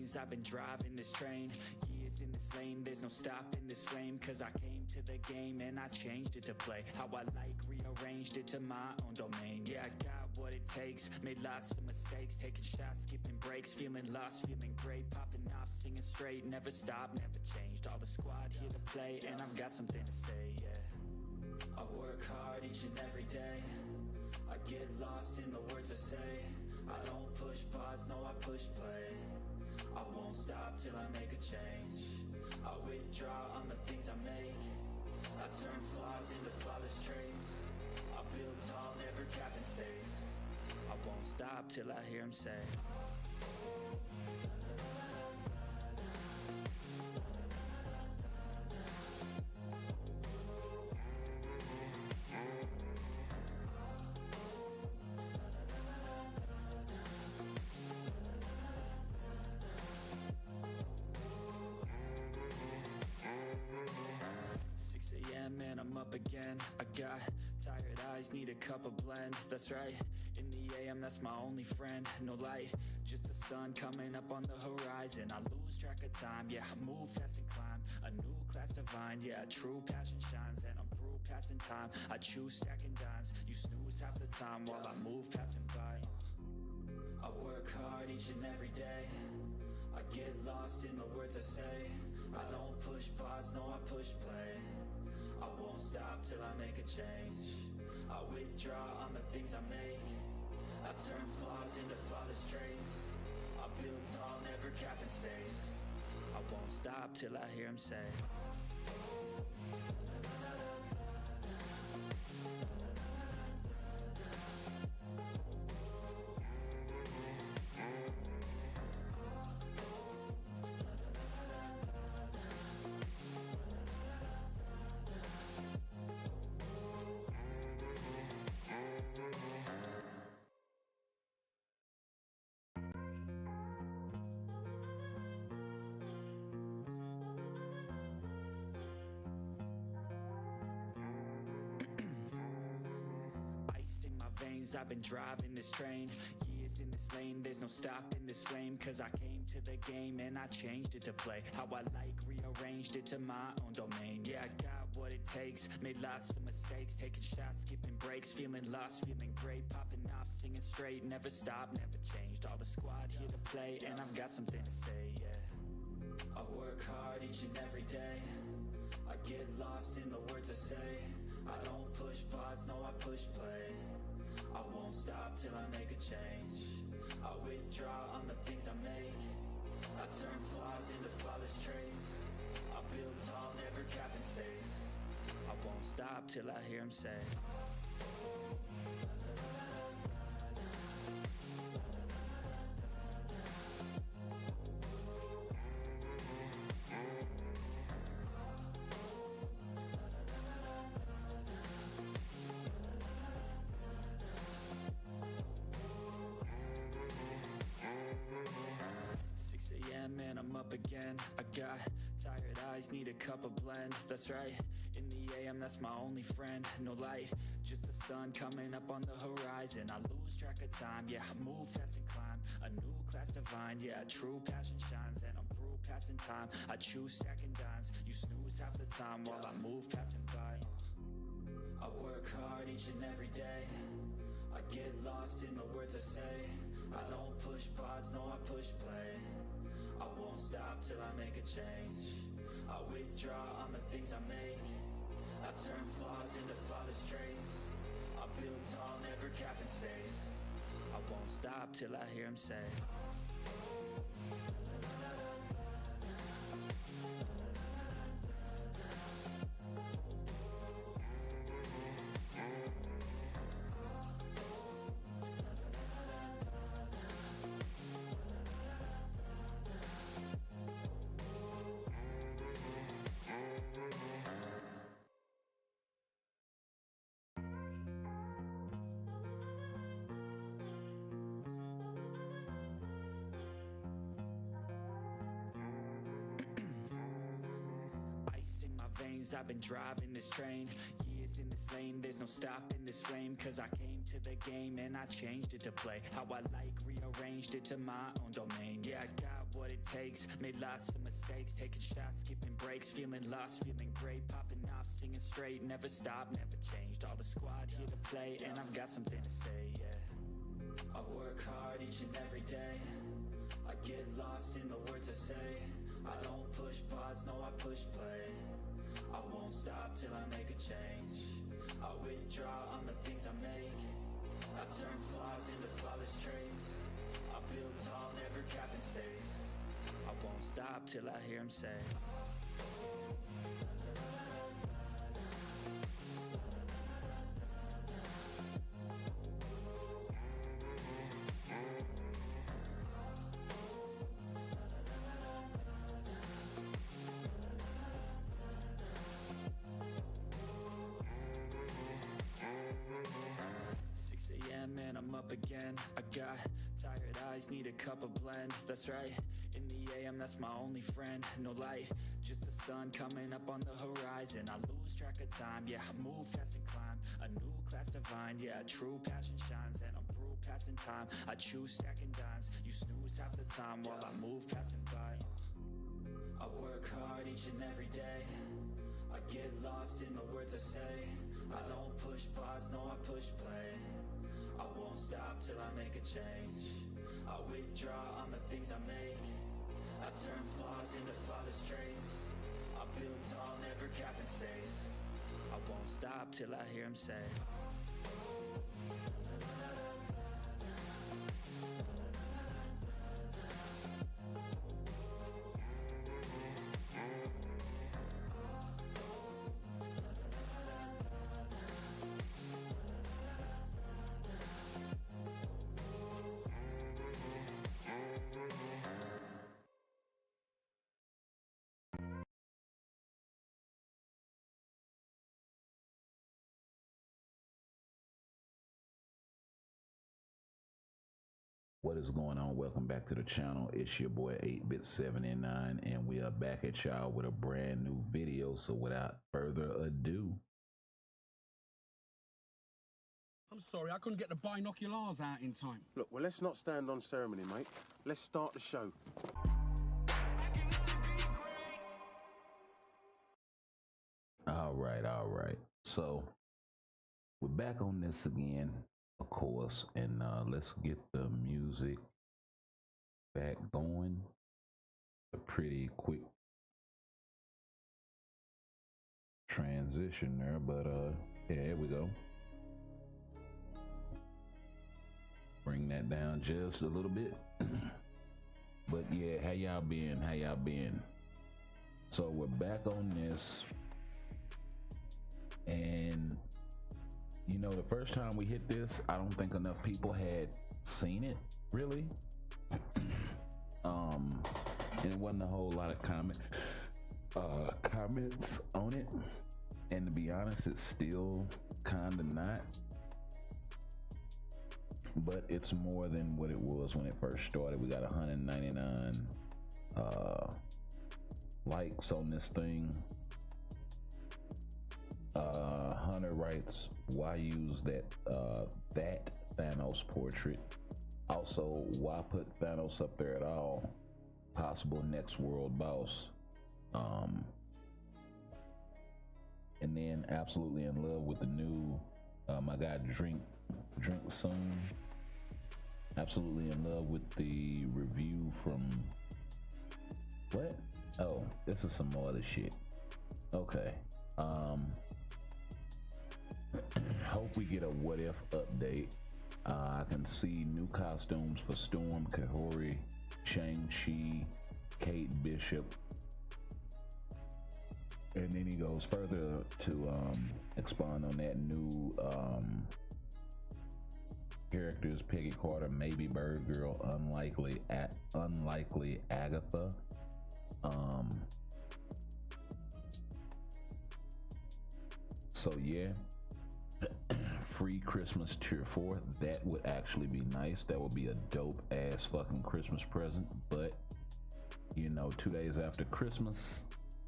veins, I've been driving this train. Years in this lane, there's no stopping this flame. Cause I came to the game and I changed it to play how I like, rearranged it to my own domain. Yeah, I got what it takes, made lots of mistakes, taking shots, skipping breaks, feeling lost, feeling great, popping off, singing straight, never stopped, never changed. All the squad here to play, and I've got something to say, yeah. I work hard each and every day, I get lost in the words I say. I don't push pause, no, I push play. I won't stop till I make a change. I withdraw on the things I make. I turn flaws into flawless traits. I build tall, never capped in space. I won't stop till I hear him say 6 a.m. and I'm up again. I got tired eyes, need a cup of blend. That's right, in the AM, that's my only friend. No light, just the sun coming up on the horizon. I lose track of time, yeah, I move fast and climb a new class divine, yeah, true passion shines. And I'm through passing time, I choose stacking dimes. You snooze half the time while I move passing by. I work hard each and every day, I get lost in the words I say. I don't push pause, no, I push play. I won't stop till I make a change. I withdraw on the things I make. I turn flaws into flawless traits. I build tall, never capped in space. I won't stop till I hear him say 'cause I've been driving this train. Years in this lane, there's no stopping this flame. Cause I came to the game and I changed it to play how I like, rearranged it to my own domain. Yeah, I got what it takes, made lots of mistakes, taking shots, skipping breaks, feeling lost, feeling great, popping off, singing straight, never stopped, never changed. All the squad here to play, and I've got something to say, yeah. I work hard each and every day, I get lost in the words I say. I don't push pause, no, I push play. I won't stop till I make a change. I withdraw on the things I make. I turn flaws into flawless traits. I build tall, never capped in space. I won't stop till I hear him say 6 a.m. and I'm up again. I got tired eyes, need a cup of blend. That's right, in the AM, that's my only friend. No light, just the sun coming up on the horizon. I lose track of time, yeah, I move fast and climb a new class divine, yeah, true passion shines. And I'm through passing time, I choose stacking dimes. You snooze half the time while I move passing by. I work hard each and every day, I get lost in the words I say. I don't push pause, no, I push play. I won't stop till I make a change. I withdraw on the things I make. I turn flaws into flawless traits. I build tall, never capped in space. I won't stop till I hear him say I've been driving this train. Years in this lane, there's no stopping this flame. Cause I came to the game and I changed it to play how I like, rearranged it to my own domain. Yeah, I got what what it takes. Made lots of mistakes, taking shots, skipping breaks, feeling lost, feeling great, popping off, singing straight, never stopped, never changed. All the squad here to play, and I've got something to say, yeah. I work hard each and every day. I get lost in the words I say. I don't push pause, no, I push play. I won't stop till I make a change. I withdraw on the things I make. I turn flaws into flawless traits. I build tall, never capped in space. I won't stop till I hear him say 6 a.m. and I'm up again. I got tired eyes, need a cup of blend. That's right, in the AM, that's my only friend. No light, just the sun coming up on the horizon. I lose track of time, yeah, I move fast and climb. A new class divine, yeah, true passion shines. And I'm through passing time, I choose stacking dimes. You snooze half the time while I move passing by. I work hard each and every day. I get lost in the words I say. I don't push pause, no, I push play. I won't stop till I make a change. I withdraw on the things I make. I turn flaws into flawless traits. I build tall, never capped in space. I won't stop till I hear him say 'What is going on? Welcome back to the channel. It's your boy 8bit79, and we are back at y'all with a brand new video. So without further ado, I'm sorry, I couldn't get the binoculars out in time. Look, well, let's not stand on ceremony, mate. Let's start the show. all right. So we're back on this again, of course, and let's get the music back going. A pretty quick transition there, but yeah, here we go. Bring that down just a little bit. But yeah, how y'all been? So we're back on this, and you know, the first time we hit this, I don't think enough people had seen it, really. And it wasn't a whole lot of comments on it. And to be honest, it's still kinda not. But it's more than what it was when it first started. We got 199 likes on this thing. Hunter writes, why use that Thanos portrait? Also, why put Thanos up there at all? Possible next world boss. And then absolutely in love with the new my guy drink soon. Absolutely in love with the review from what? Oh, this is some more other shit. Okay. Hope we get a what if update. I can see new costumes for Storm, Kahori, Shang-Chi, Kate Bishop. And then he goes further to expand on that new characters: Peggy Carter, maybe Bird Girl, unlikely Agatha. So yeah, free Christmas tier 4. That would actually be nice. That would be a dope ass fucking Christmas present. But you know, 2 days after Christmas,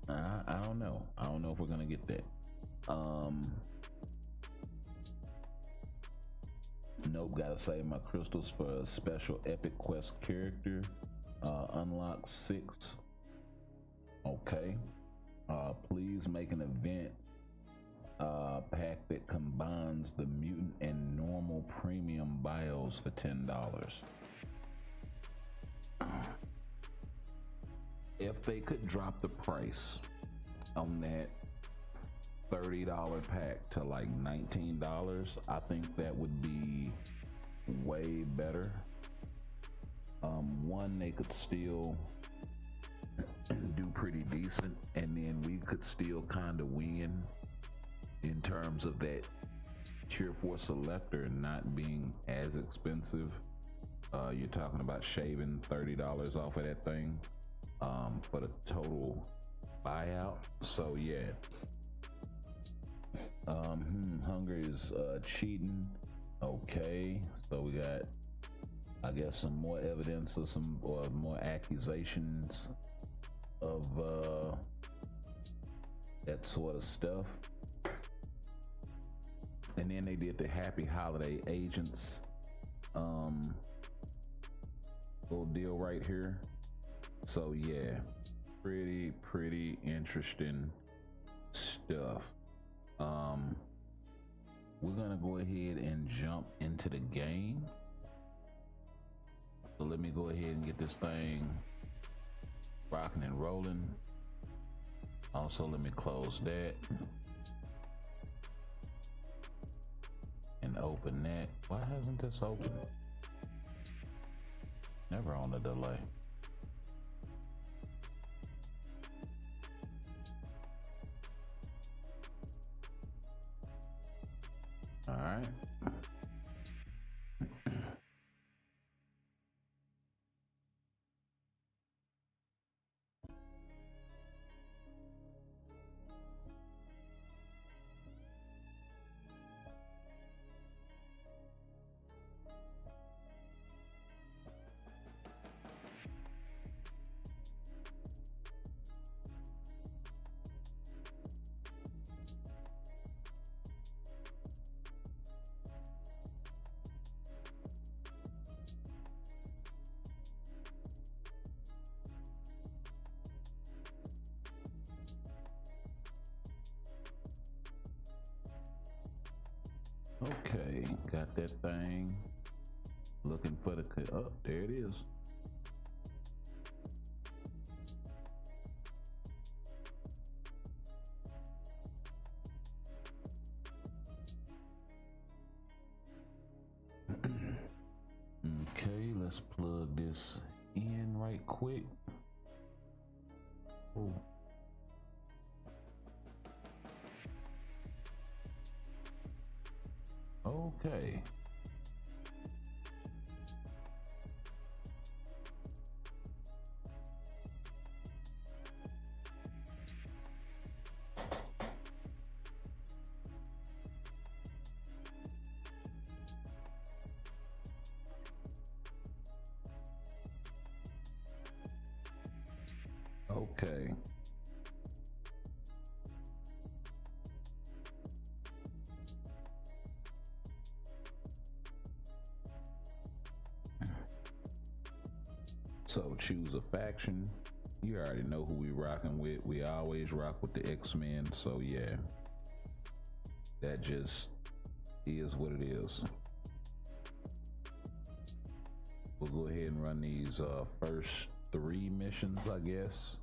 I don't know. I don't know if we're gonna get that. Nope, gotta save my crystals for a special epic quest character. Unlock 6. Okay. Please make an event pack that combines the mutant and normal premium bios for $10. If they could drop the price on that $30 pack to like $19, I think that would be way better. One, they could still do pretty decent, and then we could still kind of win in terms of that tier 4 selector not being as expensive. You're talking about shaving $30 off of that thing for the total buyout. So yeah, hunger is cheating. Okay, so we got, I guess, some more evidence of some or more accusations of that sort of stuff. And then they did the Happy Holiday Agents little deal right here. So yeah, pretty interesting stuff. We're gonna go ahead and jump into the game. So let me go ahead and get this thing rocking and rolling. Also, let me close that and open that. Why hasn't this opened? Never on a delay. All right. Okay, got that thing. Looking for the, oh, there it is. Okay, let's plug this in right quick. Oh. Okay. Okay. So choose a faction. You already know who we rocking with. We always rock with the X-Men. So yeah, that just is what it is. We'll go ahead and run these first 3 missions, I guess.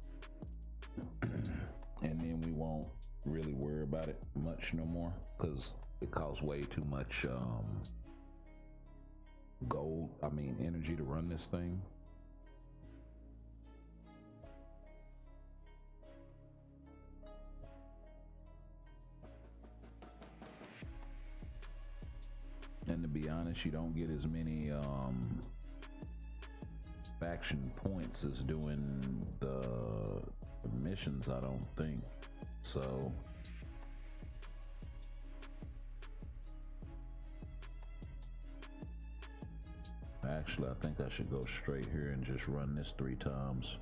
And then we won't really worry about it much no more, because it costs way too much energy to run this thing. And to be honest, you don't get as many faction points as doing the missions, I don't think. So actually, I think I should go straight here and just run this 3 times.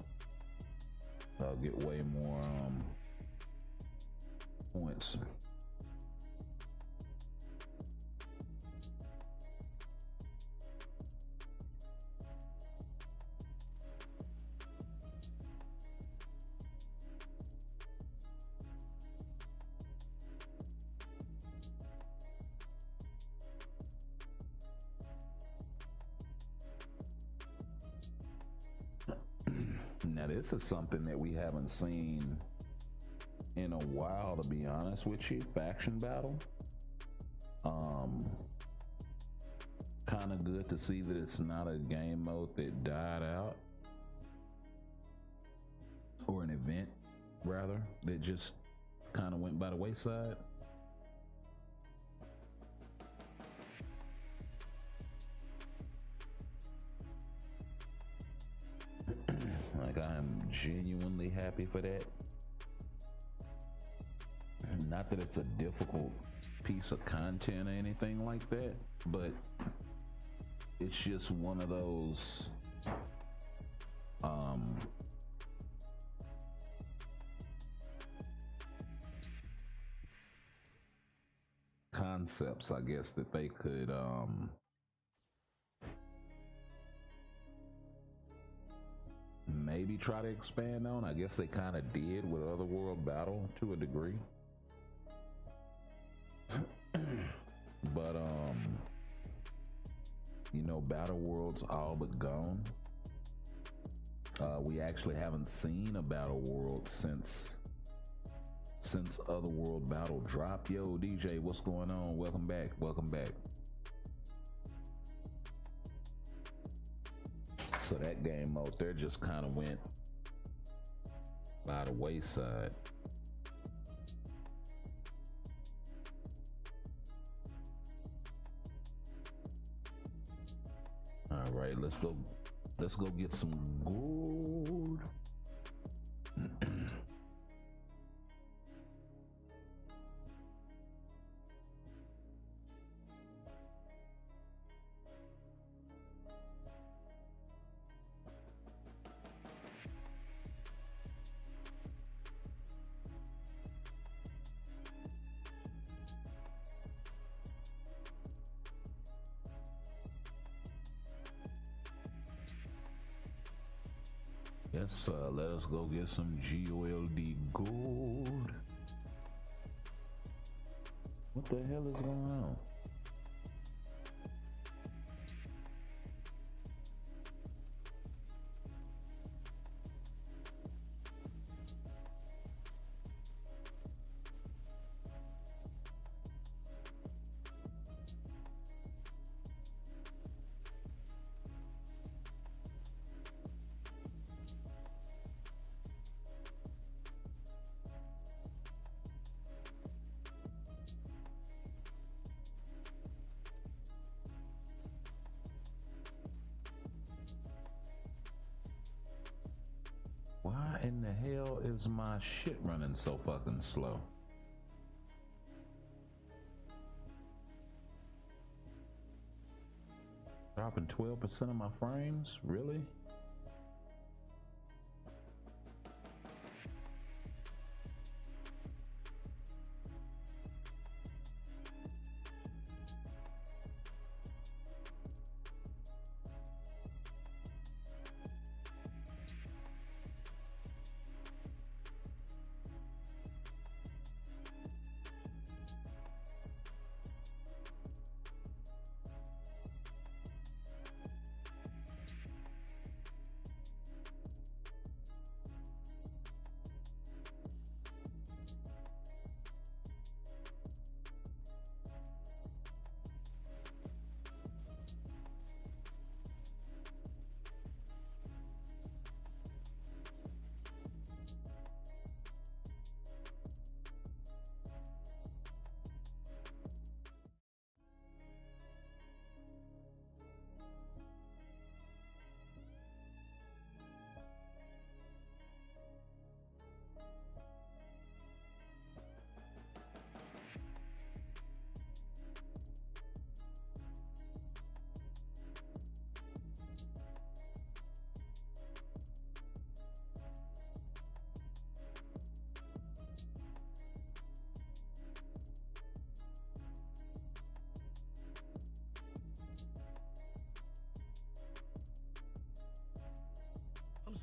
I'll get way more points. Now this is something that we haven't seen in a while, to be honest with you. Faction battle. Kind of good to see that it's not a game mode that died out, or an event rather that just kind of went by the wayside. Like, I am genuinely happy for that. Not that it's a difficult piece of content or anything like that, but it's just one of those concepts, I guess, that they could maybe try to expand on. I guess they kind of did with Otherworld Battle to a degree. But you know, Battle World's all but gone. We actually haven't seen a Battle World since Otherworld Battle dropped. Yo, DJ, what's going on? Welcome back. Welcome back. So that game mode there just kind of went by the wayside. All right, let's go get some gold. Yes, let us go get some GOLD gold. What the hell is going on? Why in the hell is my shit running so fucking slow? Dropping 12% of my frames? Really?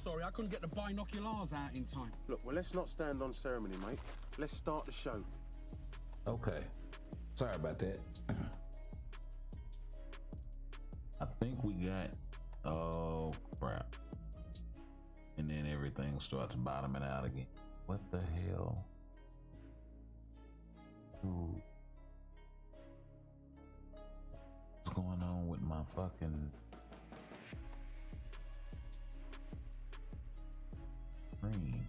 Sorry, I couldn't get the binoculars out in time. Look, well, let's not stand on ceremony, mate. Let's start the show. Okay. Sorry about that. I think we got... Oh, crap. And then everything starts bottoming out again. What the hell? Dude. What's going on with my fucking screen?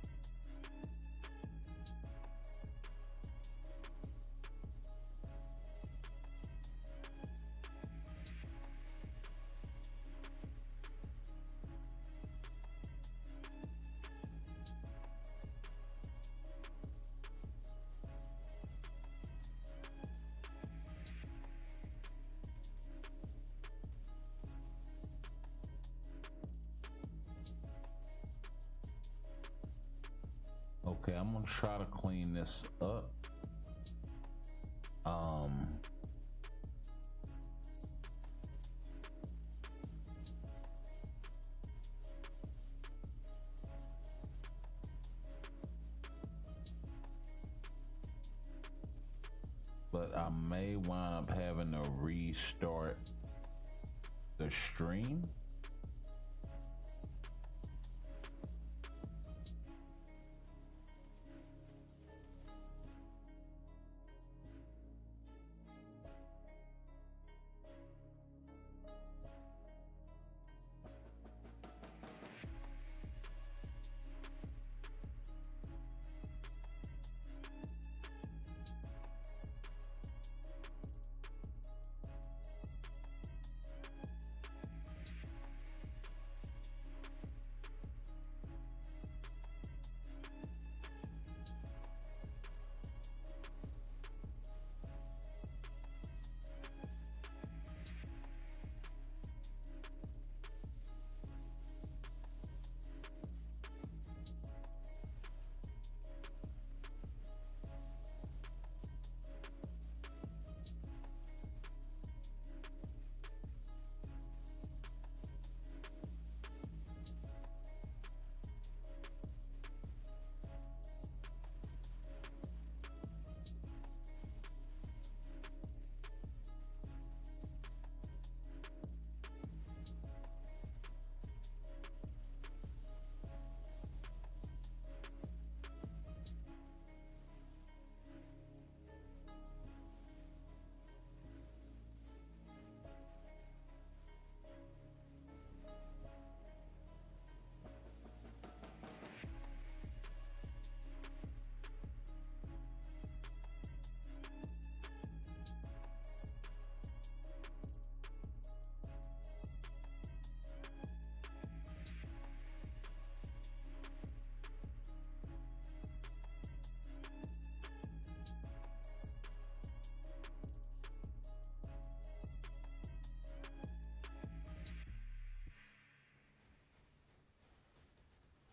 Okay, I'm gonna try to clean this up. But I may wind up having to restart the stream.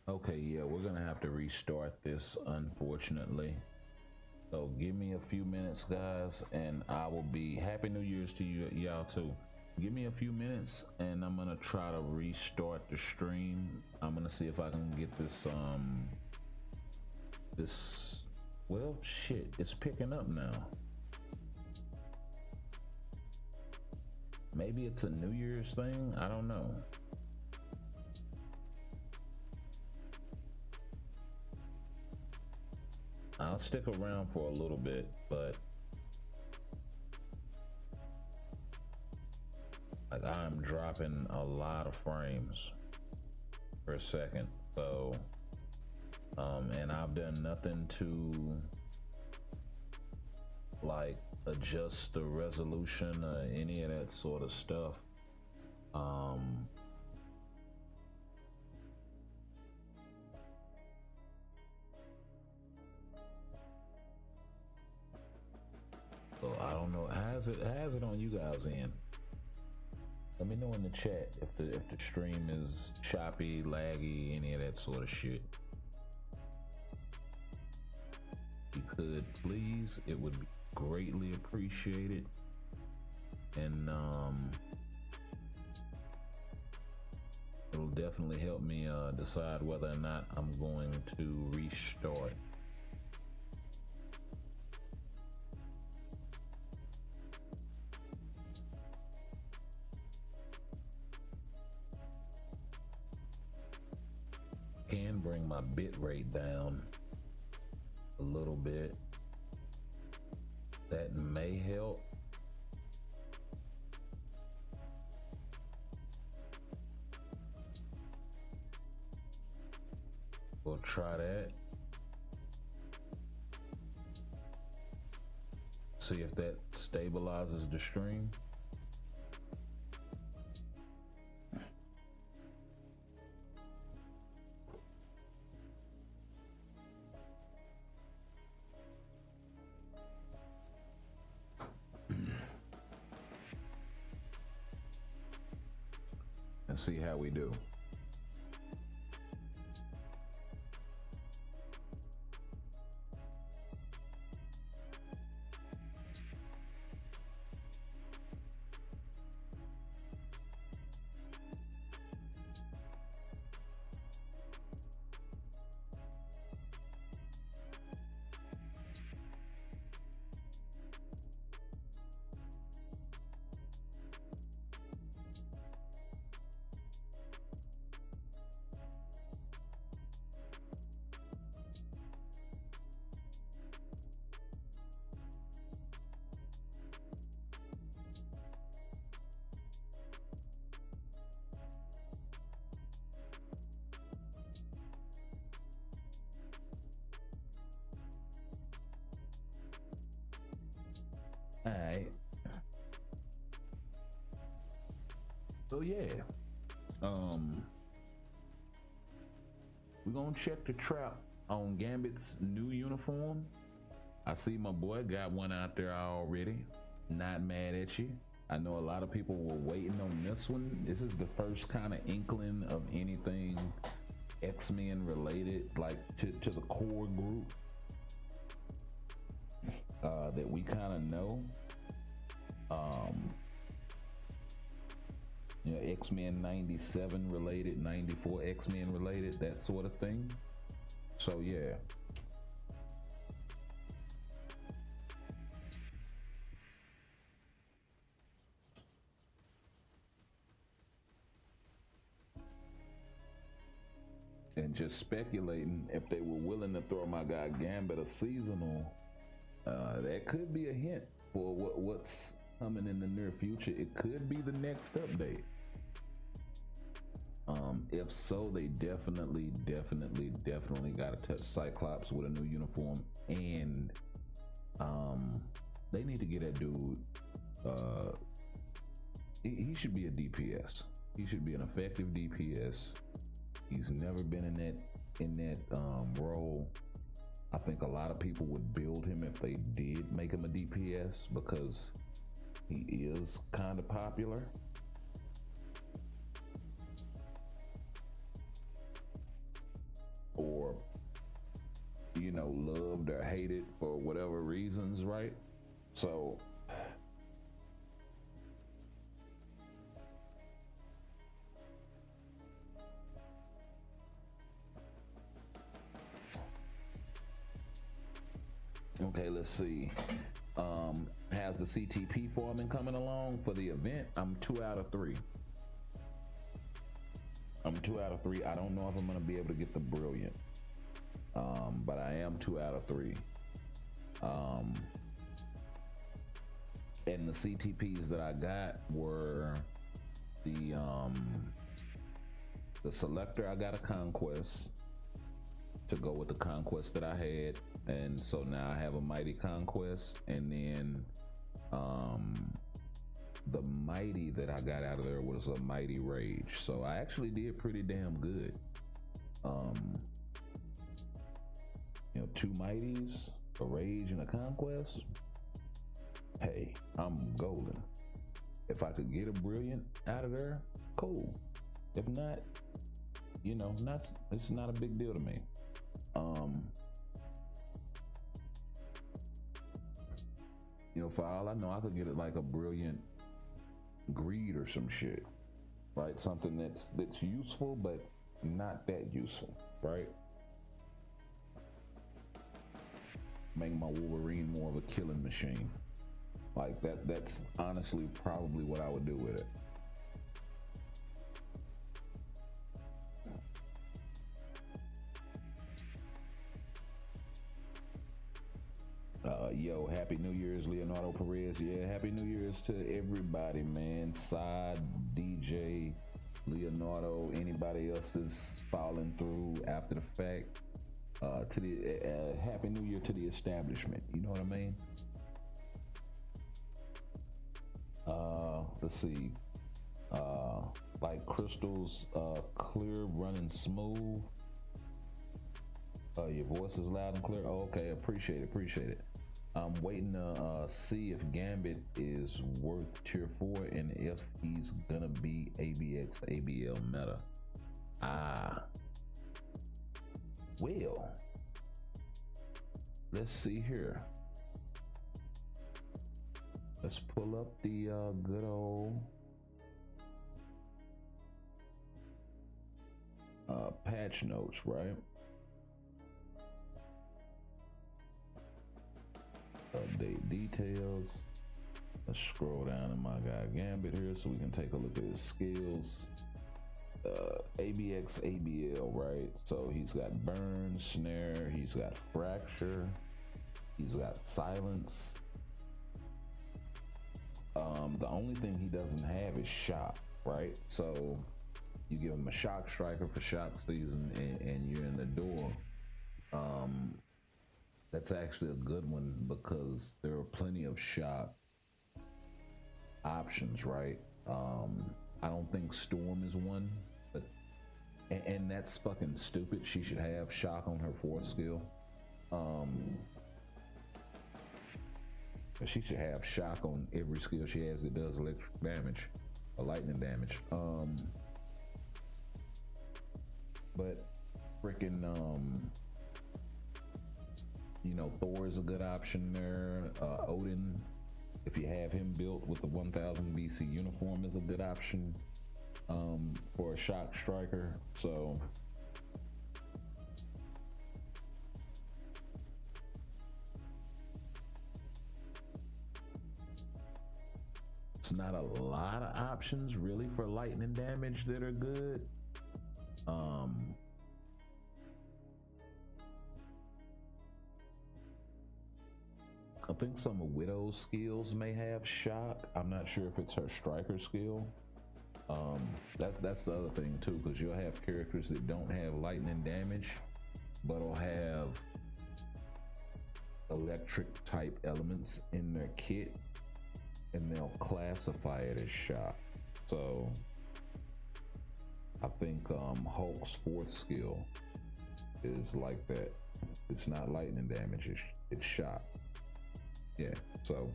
Okay, yeah, we're gonna have to restart this, unfortunately. So give me a few minutes, guys, and I will be Happy New Year's to you, y'all too. Give me a few minutes, and I'm gonna try to restart the stream. I'm gonna see if I can get this, well, shit, it's picking up now. Maybe it's a New Year's thing, I don't know. I'll stick around for a little bit, but like I'm dropping a lot of frames per second. So, and I've done nothing to like adjust the resolution or any of that sort of stuff. So I don't know. How's it on you guys' end? Let me know in the chat if the stream is choppy, laggy, any of that sort of shit. If you could, please, it would be greatly appreciated. And it'll definitely help me decide whether or not I'm going to restart. Can bring my bit rate down a little bit. That may help. We'll try that. See if that stabilizes the stream. And see how we do. All right. So yeah, we're gonna check the trap on Gambit's new uniform. I see my boy got one out there already. Not mad at you. I know a lot of people were waiting on this one. This is the first kind of inkling of anything X-Men related, like to the core group that we kind of know. You know, X-Men 97 related, 94 X-Men related, that sort of thing. So yeah. And just speculating, if they were willing to throw my guy Gambit a seasonal, that could be a hint for what's coming in the near future. It could be the next update. If so, they definitely got to touch Cyclops with a new uniform, and they need to get that dude. He should be a DPS. He should be an effective DPS. He's never been in that role. I think a lot of people would build him if they did make him a DPS, because he is kind of popular. Or, you know, loved or hated for whatever reasons, right? So okay, let's see. Has the CTP forming coming along for the event? I'm 2 out of 3. I don't know if I'm gonna be able to get the brilliant, but I am 2 out of 3. And the CTPs that I got were the selector. I got a conquest to go with the conquest that I had, and so now I have a mighty conquest, and then the mighty that I got out of there was a mighty rage. So I actually did pretty damn good. You know, 2 mighties, a rage, and a conquest. Hey, I'm golden. If I could get a brilliant out of there, cool. If not, you know, it's not a big deal to me. You know, for all I know, I could get it like a brilliant greed or some shit, right? Something that's useful but not that useful, right? Make my Wolverine more of a killing machine. Like that's honestly probably what I would do with it. Yo, happy New Year's, Leonardo Perez. Yeah, happy New Year's to everybody, man. Side, DJ, Leonardo, anybody else that's falling through after the fact. To the happy New Year to the establishment. You know what I mean? Let's see. Like crystals, clear, running smooth. Your voice is loud and clear. Oh, okay, appreciate it. I'm waiting to see if Gambit is worth tier 4 and if he's gonna be ABX ABL meta. Well, let's see here. Let's pull up the good old patch notes, right? Update details. Let's scroll down to my guy Gambit here so we can take a look at his skills. ABX ABL, right? So he's got burn, snare, he's got fracture, he's got silence. The only thing he doesn't have is shock, right? So you give him a shock striker for shock season and you're in the door. That's actually a good one because there are plenty of shock options, right? I don't think Storm is one, but and that's fucking stupid. She should have shock on her 4th skill. She should have shock on every skill she has that does electric damage or lightning damage. But freaking you know, Thor is a good option there. Odin, if you have him built with the 1000 BC uniform, is a good option for a shock striker. So it's not a lot of options really for lightning damage that are good. I think some of Widow's skills may have shock. I'm not sure if it's her striker skill. That's the other thing too, because you'll have characters that don't have lightning damage, but will have electric type elements in their kit, and they'll classify it as shock. So I think Hulk's 4th skill is like that. It's not lightning damage, it's shock. Yeah, so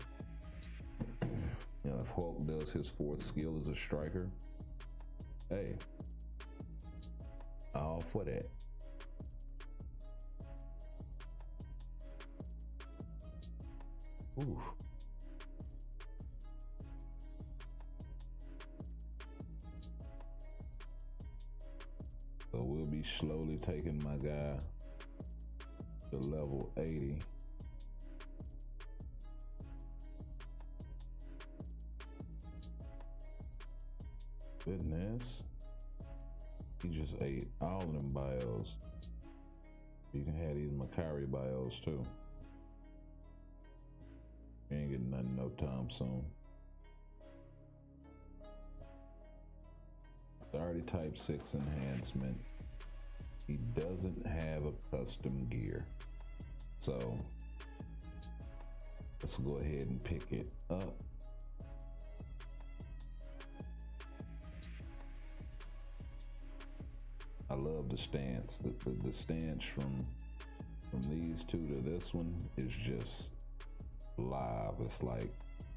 you know, if Hulk does his 4th skill as a striker, hey, all for that. Ooh. So we'll be slowly taking my guy to level 80. Goodness, he just ate all of them bios. You can have these Macari bios too. You ain't getting nothing no time soon. Authority type 6 enhancement. He doesn't have a custom gear. So let's go ahead and pick it up. I love the stance. The stance from these two to this one is just live. It's like,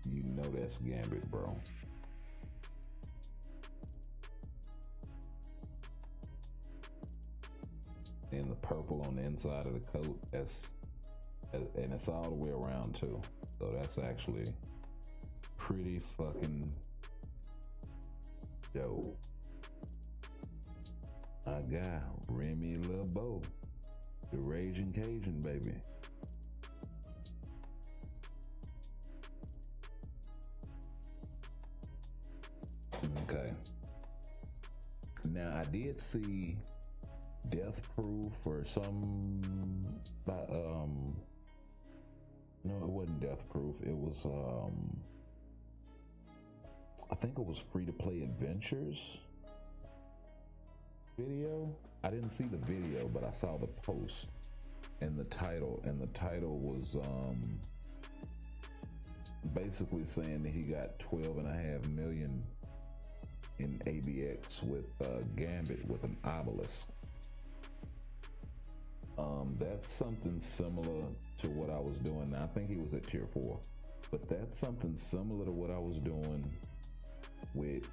you know, that's Gambit, bro. And the purple on the inside of the coat, and it's all the way around too. So that's actually pretty fucking dope. I got Remy LeBeau, the Raging Cajun, baby. Okay. Now I did see Death Proof or some No, it wasn't Death Proof. It was I think it was Free to Play Adventures video. I didn't see the video, but I saw the post and the title, was basically saying that he got 12.5 million in ABX with Gambit with an obelisk. That's something similar to what I was doing. Now, I think he was at tier 4, but that's something similar to what I was doing with,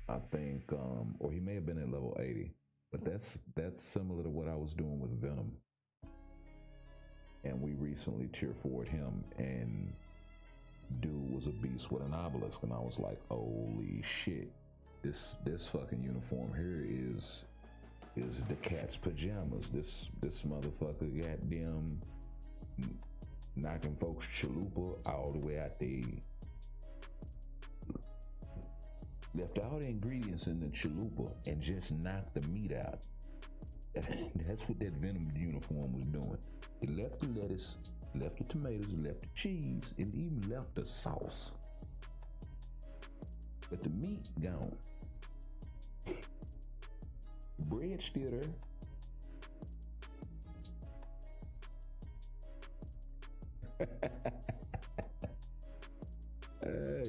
I think, or he may have been at level 80, but that's similar to what I was doing with Venom. And we recently tier 4'd him, and dude was a beast with an obelisk, and I was like, holy shit, this fucking uniform here is the cat's pajamas. This motherfucker goddamn knocking folks chalupa all the way out there. Left all the ingredients in the chalupa and just knocked the meat out. That's what that Venom uniform was doing. It left the lettuce, left the tomatoes, left the cheese, and even left the sauce. But the meat gone. The bread still there.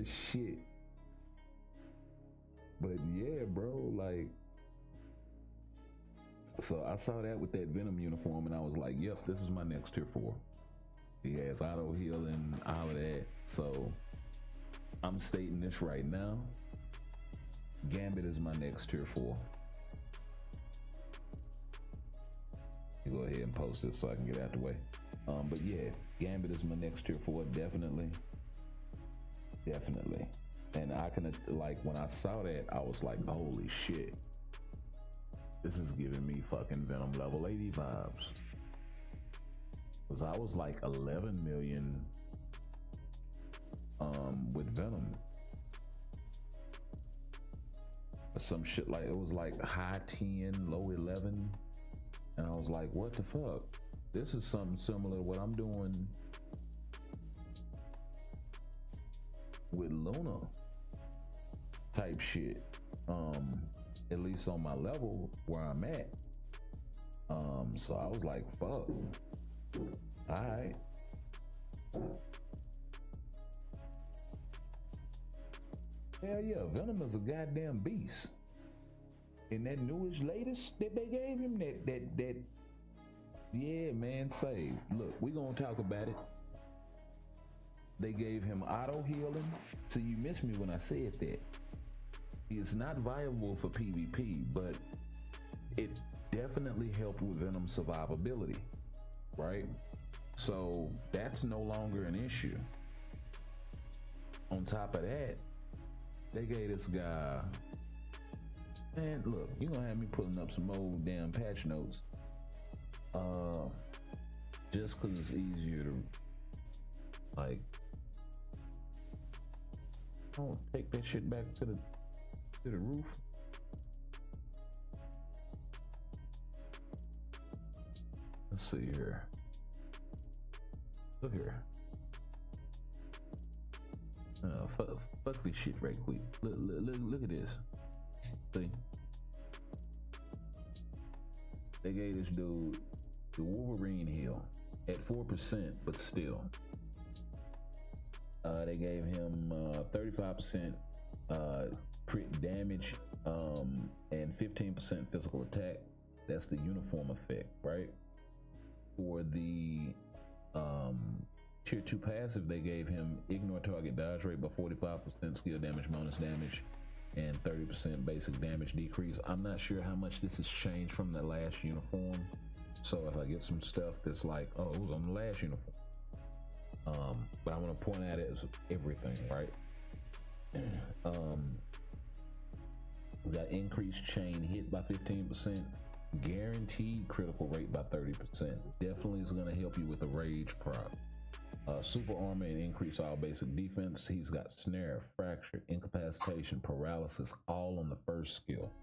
Shit. But yeah, bro, like, so I saw that with that Venom uniform, and I was like, yep, this is my next tier 4. He has auto healing, all of that. So I'm stating this right now. Gambit is my next tier 4. You go ahead and post this so I can get out the way. But yeah, Gambit is my next tier 4, definitely. And I can, like, when I saw that, I was like, holy shit. This is giving me fucking Venom level 80 vibes. Cause I was like 11 million with Venom. Some shit like, it was like high 10, low 11. And I was like, what the fuck? This is something similar to what I'm doing with Luna type shit. At least on my level where I'm at. So I was like, fuck. Alright. Hell yeah, Venom is a goddamn beast. And that newest latest that they gave him, that yeah, man, say, look, we gonna talk about it. They gave him auto healing. So you missed me when I said that. It's not viable for PvP, but it definitely helped with Venom survivability, right? So that's no longer an issue. On top of that, they gave this guy, man, look, you're gonna have me pulling up some old damn patch notes. Just cause it's easier to, like, oh, take that shit back to the roof. Let's see here. Look here. Fuck this shit right quick. Look at this. See? They gave this dude the Wolverine heal at 4%, but still. They gave him 35% crit damage and 15% physical attack. That's the uniform effect, right? For the tier 2 passive, they gave him ignore target dodge rate by 45%, skill damage bonus damage, and 30% basic damage decrease. I'm not sure how much this has changed from the last uniform. So if I get some stuff that's like, oh, it was on the last uniform. But I want to point out it as everything, right? We got increased chain hit by 15%, guaranteed critical rate by 30%. Definitely is going to help you with the rage proc. Super armor and increase all basic defense. He's got snare, fracture, incapacitation, paralysis, all on the first skill.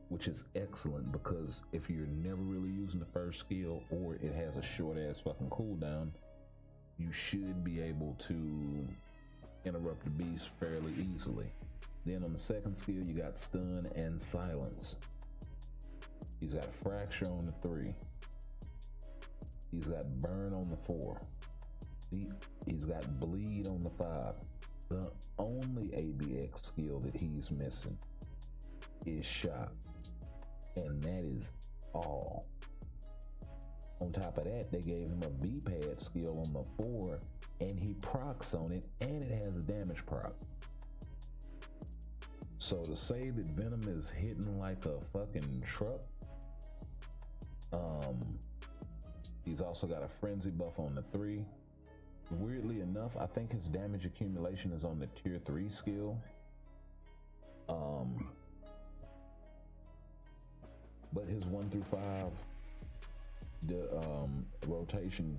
which is excellent because if you're never really using the first skill or it has a short ass fucking cooldown, you should be able to interrupt the beast fairly easily. Then on the second skill, you got stun and silence. He's got fracture on the 3. He's got burn on the 4. He's got bleed on the 5. The only ABX skill that he's missing is shock, and that is all. On top of that, they gave him a V-pad skill on the 4, and he procs on it, and it has a damage proc. So to say that Venom is hitting like a fucking truck, he's also got a frenzy buff on the 3. Weirdly enough, I think his damage accumulation is on the tier 3 skill. But his 1 through 5, the rotation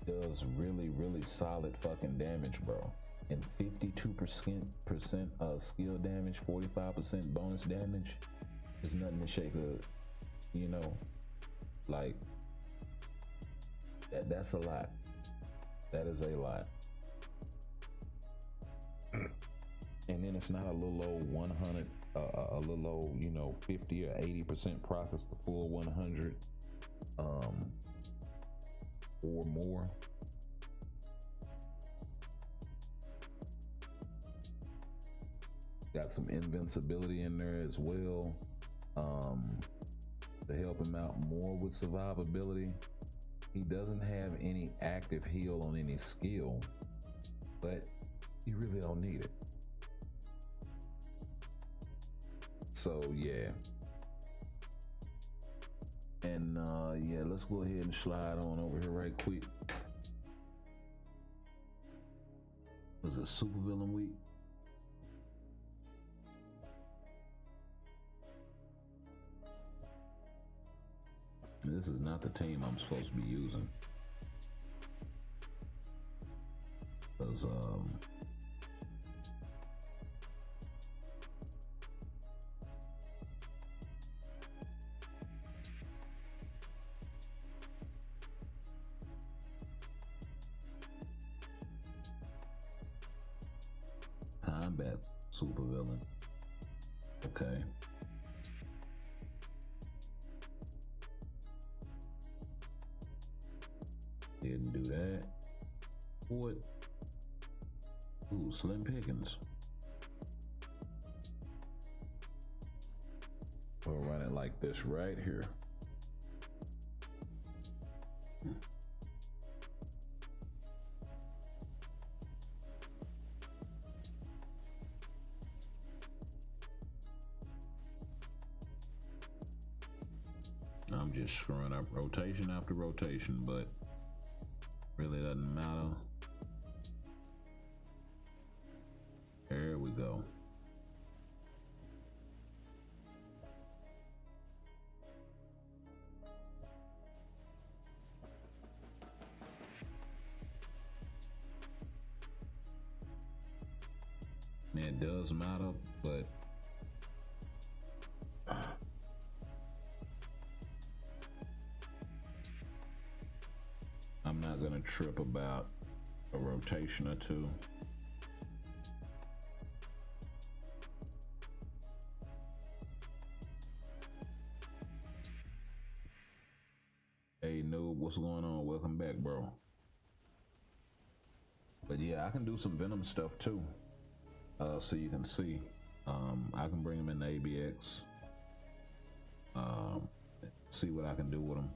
does really solid fucking damage, bro. And 52% skill damage, 45% bonus damage is nothing to shake a, you know, like that's a lot. That is a lot. And then it's not a little old 100, a little old, you know, 50 or 80% proc. It's the full 100 or more. Got some invincibility in there as well, to help him out more with survivability. He doesn't have any active heal on any skill, but you really don't need it. So yeah. And yeah, let's go ahead and slide on over here right quick. Was it Supervillain Week? This is not the team I'm supposed to be using. Because combat supervillain. Okay. Didn't do that. What? Ooh, Slim Pickens. We'll run it like this right here. I'm just screwing up rotation after rotation, but really doesn't matter. There we go. And it does matter, but I'm not gonna trip about a rotation or two. Hey noob, what's going on? Welcome back, bro. But yeah, I can do some Venom stuff too. So you can see, I can bring him in the ABX. See what I can do with him.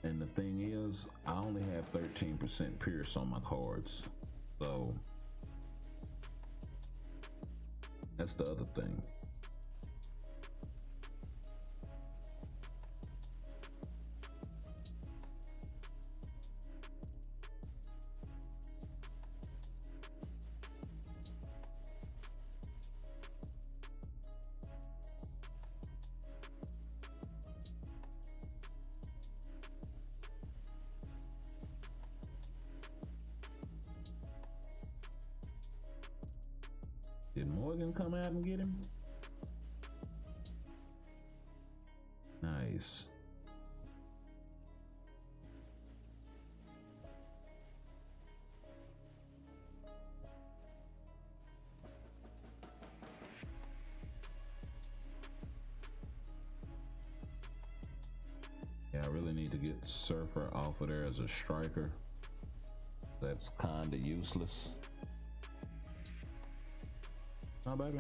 And the thing is, I only have 13% Pierce on my cards. So that's the other thing. Did Morgan come out and get him? Yeah, I really need to get Surfer off of there as a striker. That's kinda useless. Oh, baby.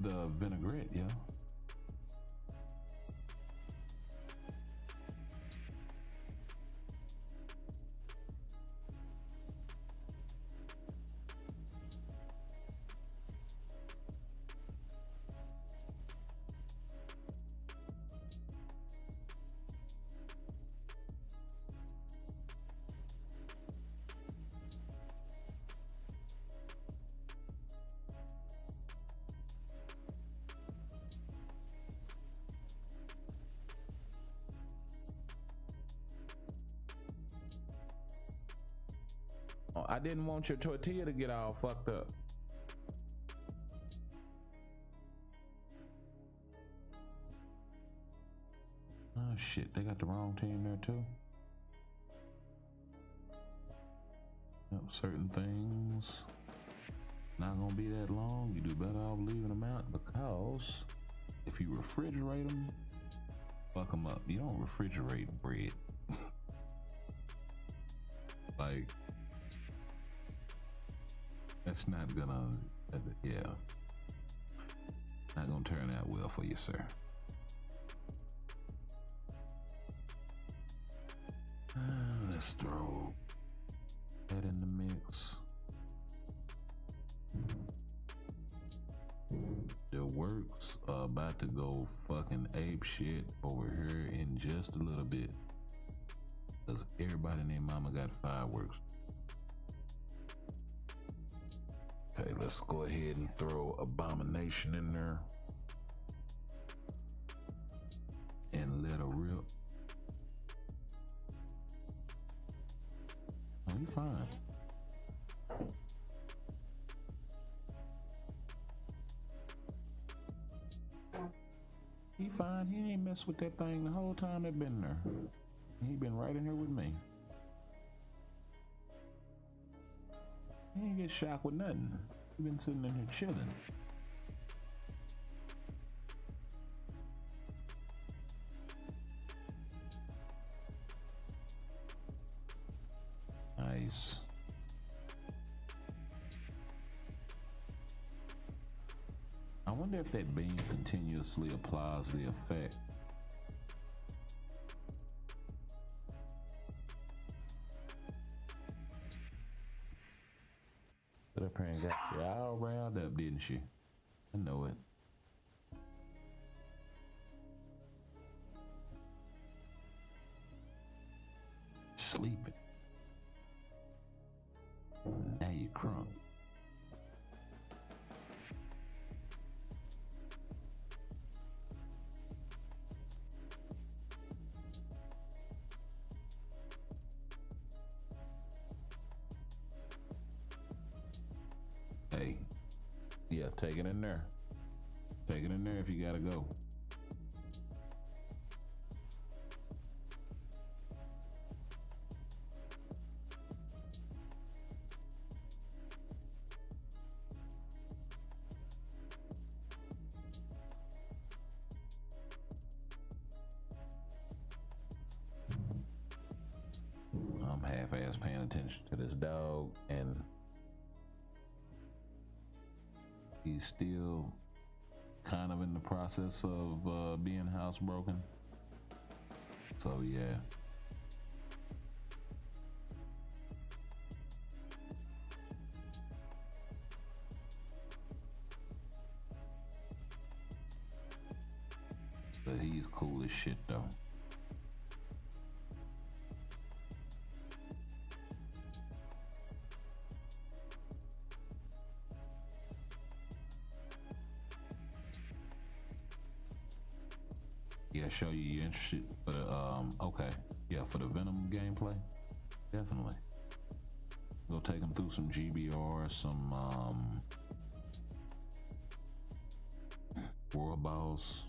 The vinaigrette, yeah. Oh, I didn't want your tortilla to get all fucked up. Oh shit, they got the wrong team there too. Yep, certain things not gonna be that long. You do better off leaving them out, because if you refrigerate them, fuck them up. You don't refrigerate bread. Like, that's not gonna, yeah, not gonna turn out well for you, sir. Let's throw that in the mix. The works are about to go fucking ape shit over here in just a little bit, because everybody named mama got fireworks. Okay, let's go ahead and throw Abomination in there and let her rip. Oh, you fine. He fine. He ain't messed with that thing the whole time it been there. He been right in here with me. He ain't get shocked with nothing. He been sitting in here chilling. Nice. I wonder if that beam continuously applies the effect. But up here and got you all riled up, didn't she? I know it. Sleeping. Now you crunk. Hey, yeah, take it in there. Take it in there if you gotta go. I'm half-ass paying attention to this dog, and he's still kind of in the process of being housebroken. So yeah. But he's cool as shit though. Yeah, show you interested, but okay, yeah, for the Venom gameplay, definitely. Go take him through some GBR, some World Boss.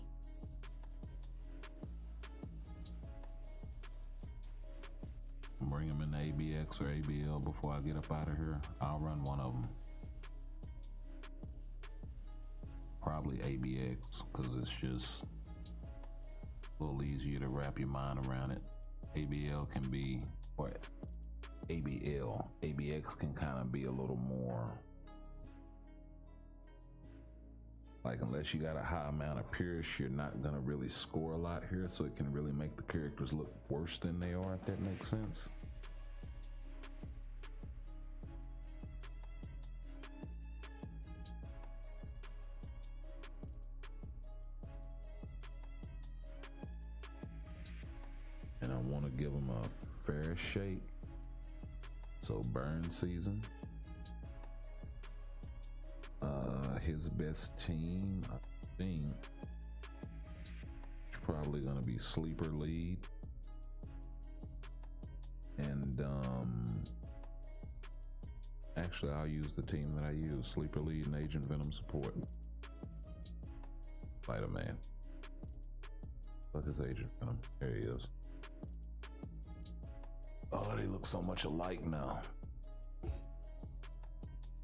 Bring him in the ABX or ABL before I get up out of here. I'll run one of them. probably ABX, because it's just a little easier to wrap your mind around it. ABL can be, or ABL, ABX can kind of be a little more, like, unless you got a high amount of Pierce, you're not gonna really score a lot here, so it can really make the characters look worse than they are, if that makes sense. And I want to give them a fair shake. So burn season. His best team, I think, is probably gonna be Sleeper Lead. And actually I'll use the team that I use, Sleeper Lead and Agent Venom support. Spider-Man. Fuck is Agent Venom? There he is. Oh, they look so much alike now.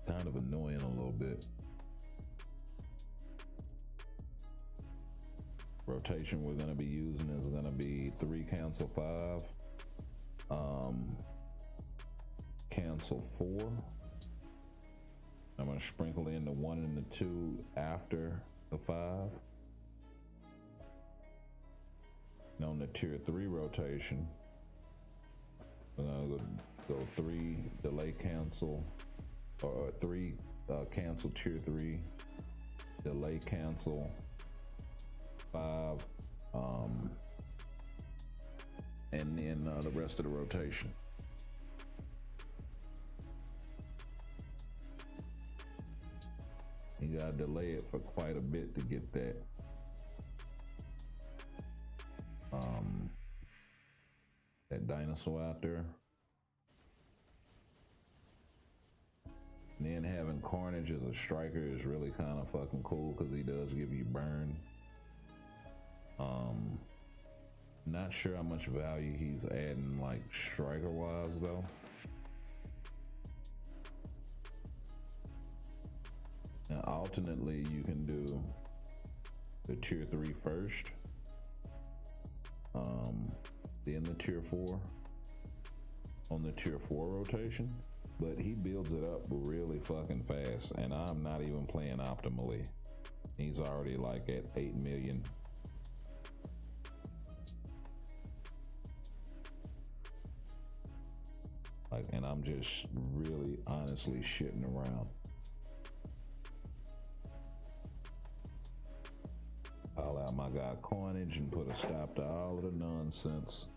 Kind of annoying a little bit. Rotation we're gonna be using is gonna be 3 cancel 5, cancel 4. I'm gonna sprinkle in the 1 and the 2 after the 5. And on the tier 3 rotation, we're gonna go 3 delay cancel, or 3 cancel tier 3, delay cancel 5, and then the rest of the rotation. You gotta delay it for quite a bit to get that that dinosaur out there. And then having Carnage as a striker is really kind of fucking cool, because he does give you burn. Not sure how much value he's adding, like, striker wise though. Now alternately you can do the tier 3 first, then the tier 4 on the tier 4 rotation, but he builds it up really fucking fast, and I'm not even playing optimally. He's already like at 8 million. Like, and I'm just really honestly shitting around. I'll out my guy Carnage and put a stop to all of the nonsense.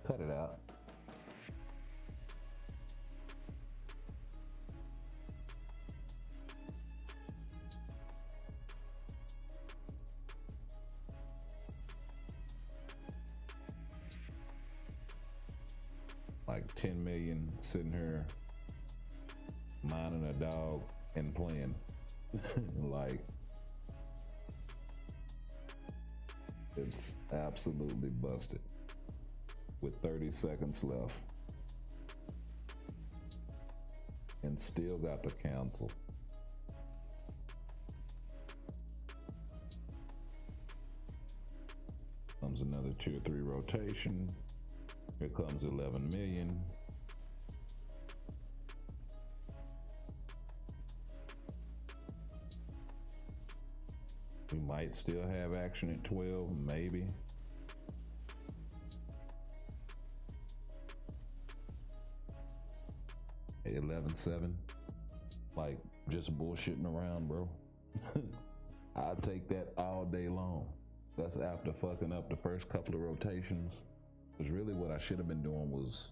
Cut it out. Like 10 million sitting here minding a dog and playing. Like, it's absolutely busted with 30 seconds left and still got the cancel. Comes another tier 3 rotation. Here comes 11 million. We might still have action at 12, maybe. At 11.7, like, just bullshitting around, bro. I'll take that all day long. That's after fucking up the first couple of rotations. Because really what I should have been doing was,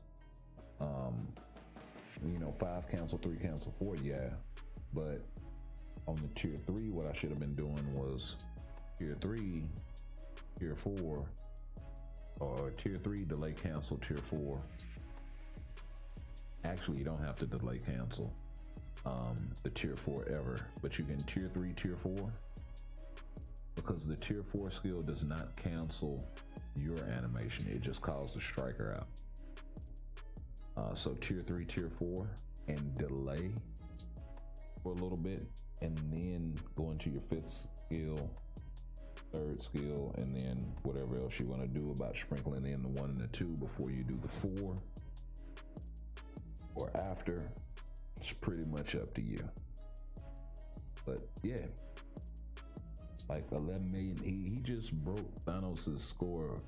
5 cancel, 3 cancel, 4, yeah. But on the tier 3, what I should have been doing was tier 3, tier 4, or tier 3, delay cancel, tier 4. Actually, you don't have to delay cancel the tier 4 ever, but you can tier 3, tier 4, because the tier 4 skill does not cancel your animation, it just calls the striker out. So tier 3, tier 4, and delay for a little bit, and then go into your 5th skill, 3rd skill, and then whatever else you want to do about sprinkling in the 1 and the 2 before you do the 4 or after. It's pretty much up to you. But yeah, like 11 million. He just broke Thanos' score,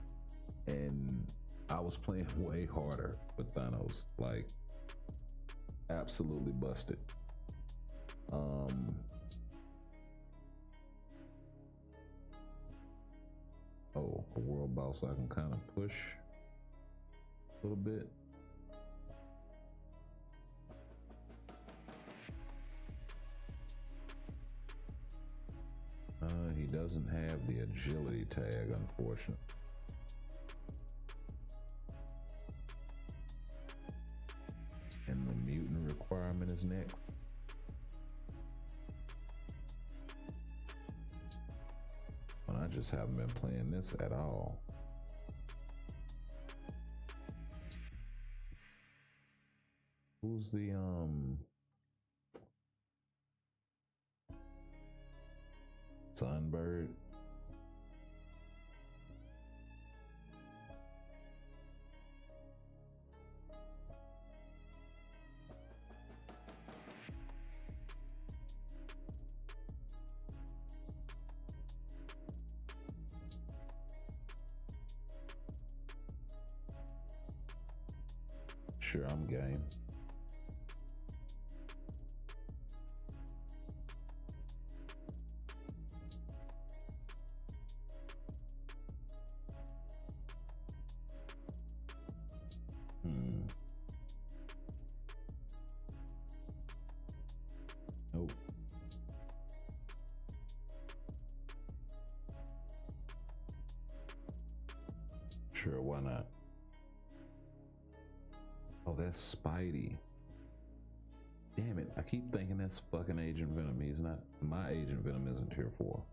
and I was playing way harder with Thanos. Like, absolutely busted. Oh, a world boss I can kind of push a little bit. He doesn't have the agility tag, unfortunately. And the mutant requirement is next. And I just haven't been playing this at all. Who's the Sunbird? Sure, I'm game. Nope. Sure, why not? Oh, that's Spidey. Damn it, I keep thinking that's fucking Agent Venom. He's not. My Agent Venom isn't tier 4.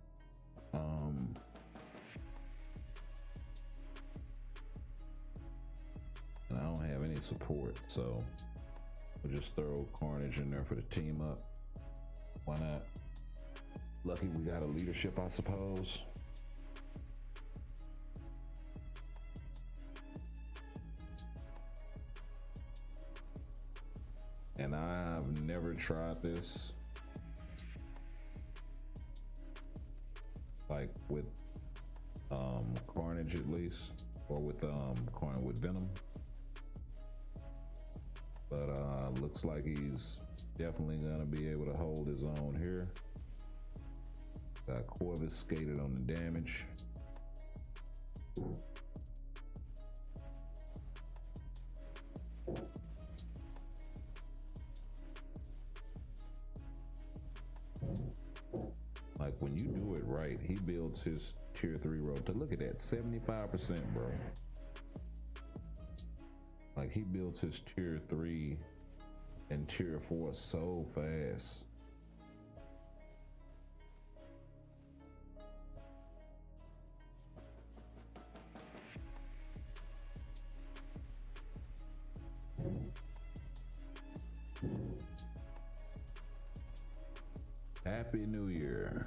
And I don't have any support, so we'll just throw Carnage in there for the team up. Why not? Lucky we got a leadership, I suppose. And I've never tried this, like with Carnage at least, or with with Venom. But looks like he's definitely gonna be able to hold his own here. Got Corvus skated on the damage. Like, when you do it right, he builds his tier 3 rotor. Look at that, 75%, bro. Like, he builds his tier 3 and tier 4 so fast. Happy New Year.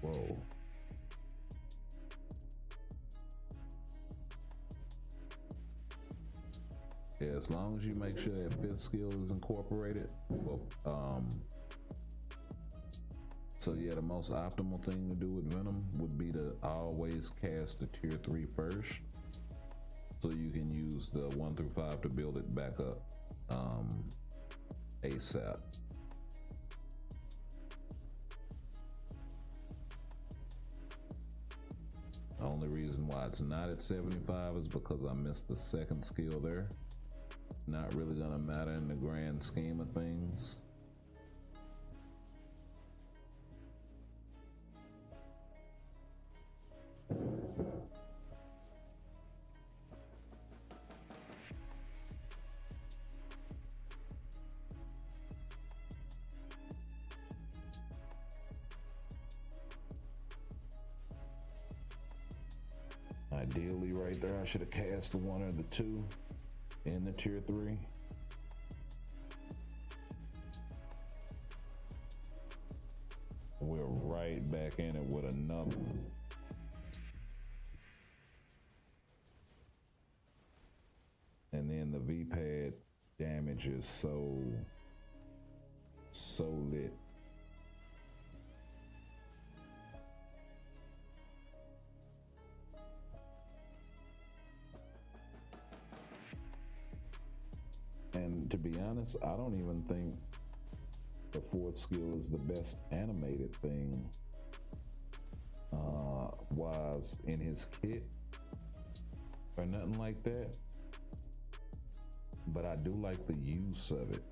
Whoa. Yeah, as long as you make sure that 5th skill is incorporated. Well, so yeah, the most optimal thing to do with Venom would be to always cast the tier 3 first, so you can use the 1 through 5 to build it back up ASAP. The only reason why it's not at 75 is because I missed the 2nd skill there. Not really gonna matter in the grand scheme of things. Ideally, right there, I should have cast the 1 or the 2 in the tier 3. We're right back in it with another one. And then the V-pad damage is so lit. And to be honest, I don't even think the 4th skill is the best animated thing wise in his kit or nothing like that. But I do like the use of it.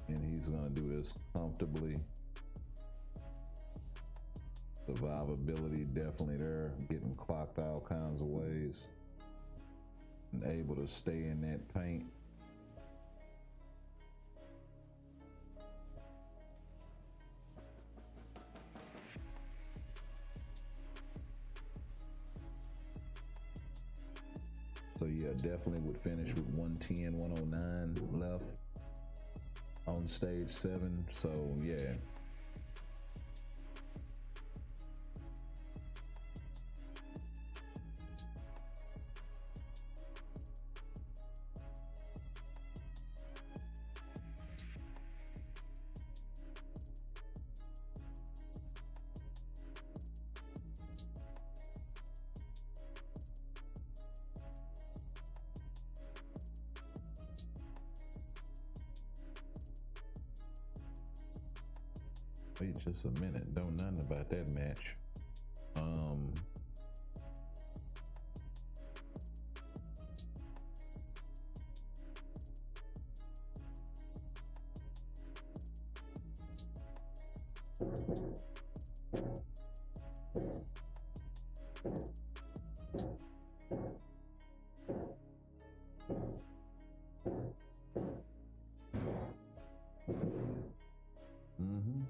And he's gonna do this comfortably. Survivability definitely there, getting clocked all kinds of ways and able to stay in that paint. So yeah, definitely would finish with 110, 109 left on stage 7. So yeah. Wait just a minute, don't know nothing about that match.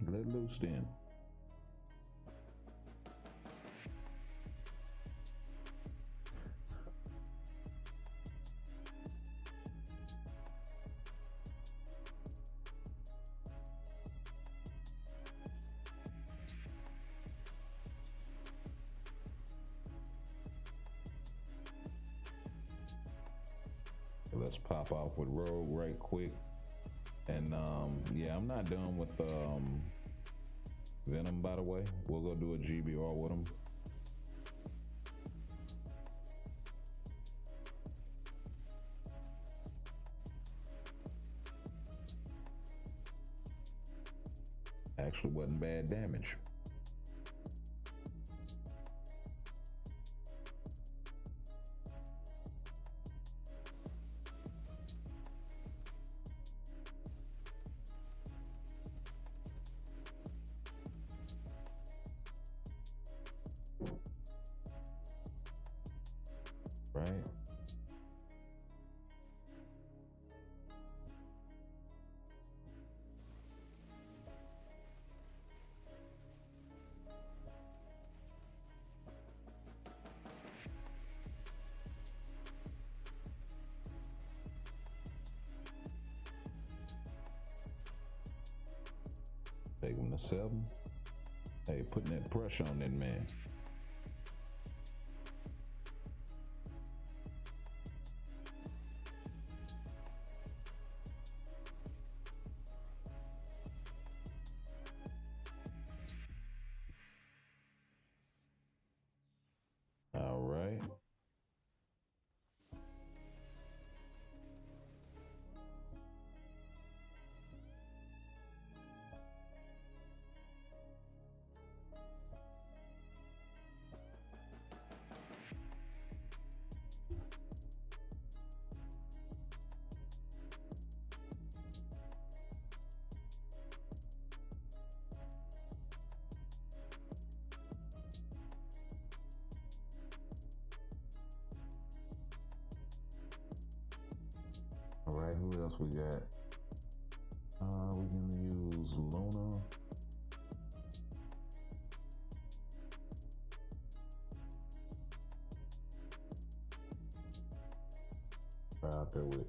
Let loose then. Let's pop off with Rogue right quick. And yeah, I'm not done with Venom, by the way. We'll go do a GBR with him. Actually wasn't bad damage. Right. Take him to 7. Hey, putting that pressure on that man. All right. else we got? We can use Luna. Right out there with,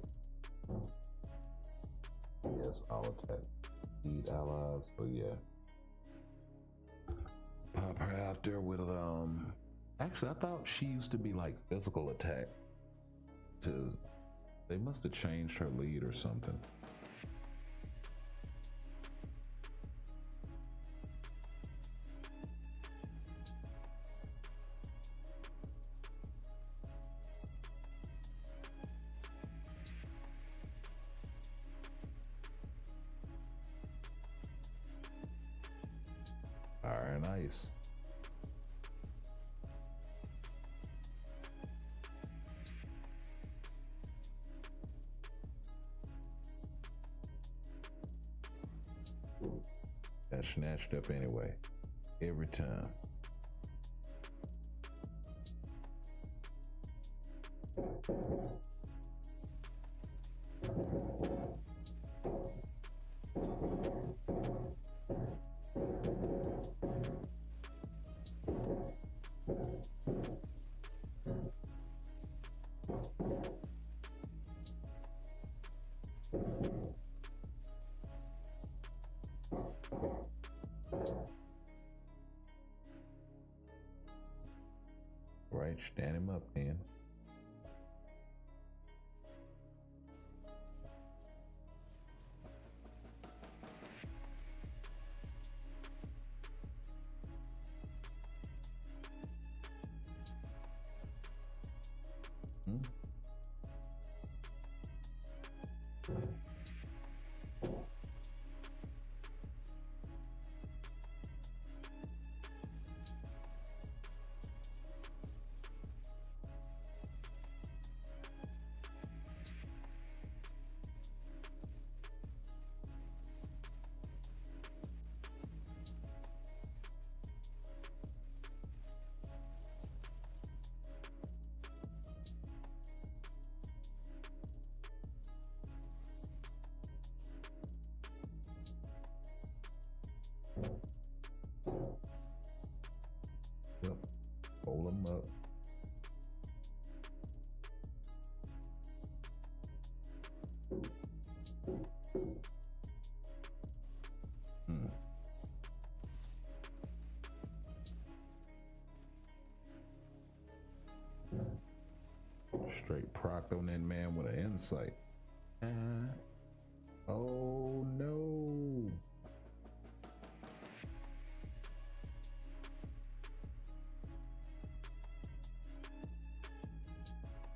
yes, all attack. Need allies, so yeah. Pop her out there with actually I thought she used to be like physical attack. They must have changed her lead or something. All right, nice. Got snatched up anyway, every time. Right, stand him up, man. Yep, hold them up. Straight proc on that man with an insight. Oh no.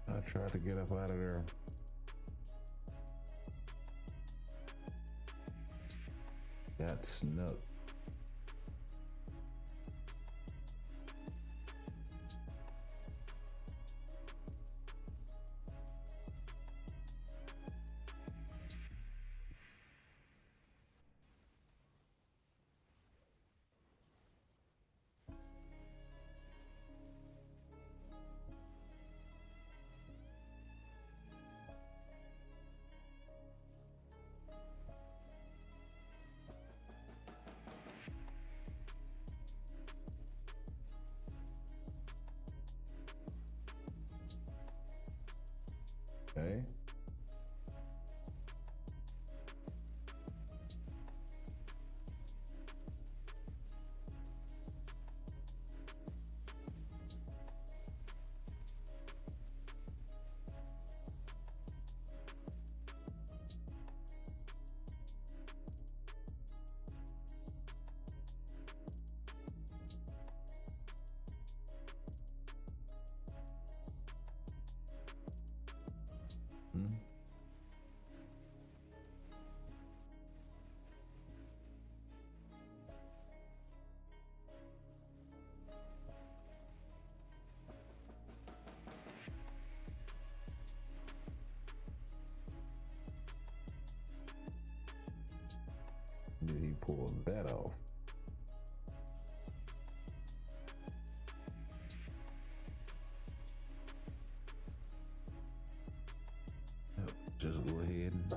I tried to get up out of there. Got snuck. Okay. Did he pull that off? Yep, just go ahead and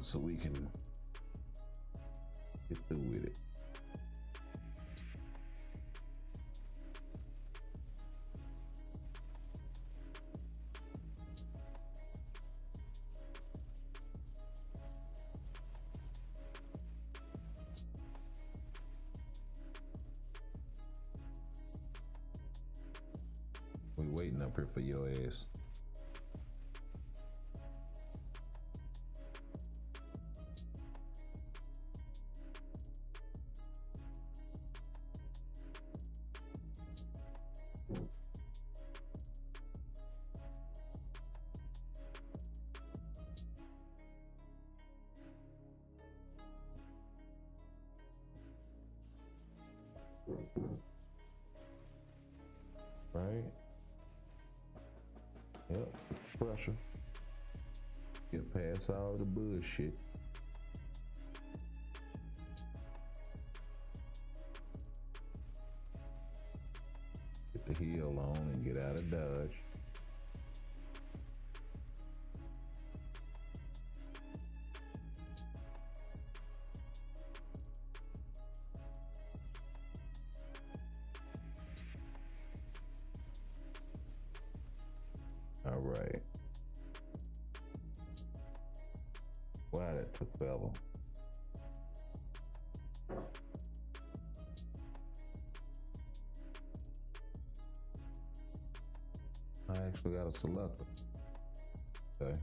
so we can get through with it. We waiting up here for your ass. Right? Yep, pressure. Get past all the bullshit. Get the heel on and get out of Dodge. All right. Wow, that took forever. I actually got a selector. Okay.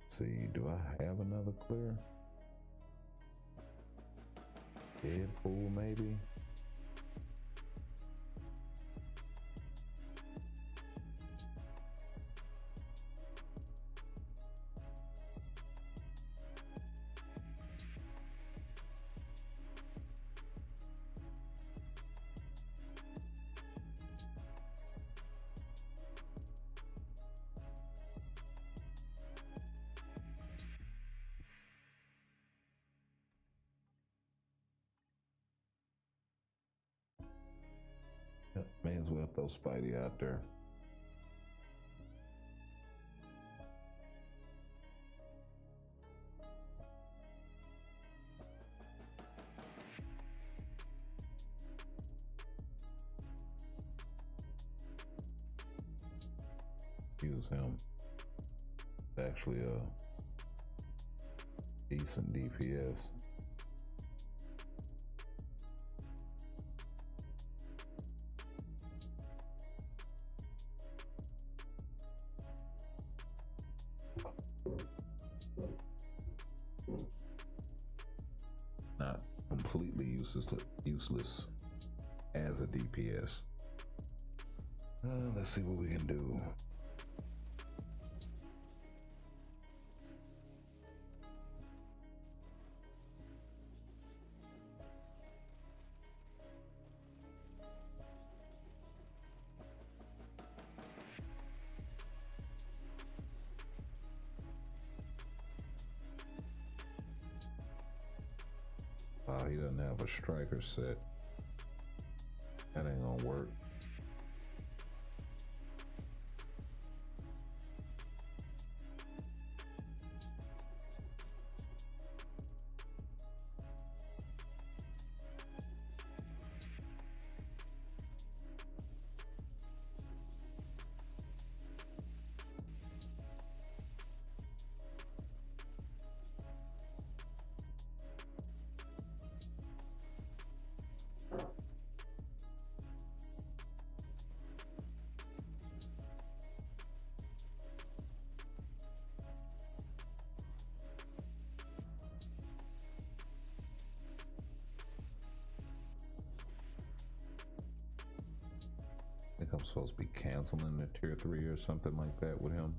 See, do I have another clear? Deadpool, maybe? Yep, may as well throw Spidey out there. Use him. Actually a decent DPS. Not completely useless as a DPS. Let's see what we can do. He doesn't have a striker set. That ain't gonna work. I think I'm supposed to be canceling the tier 3 or something like that with him.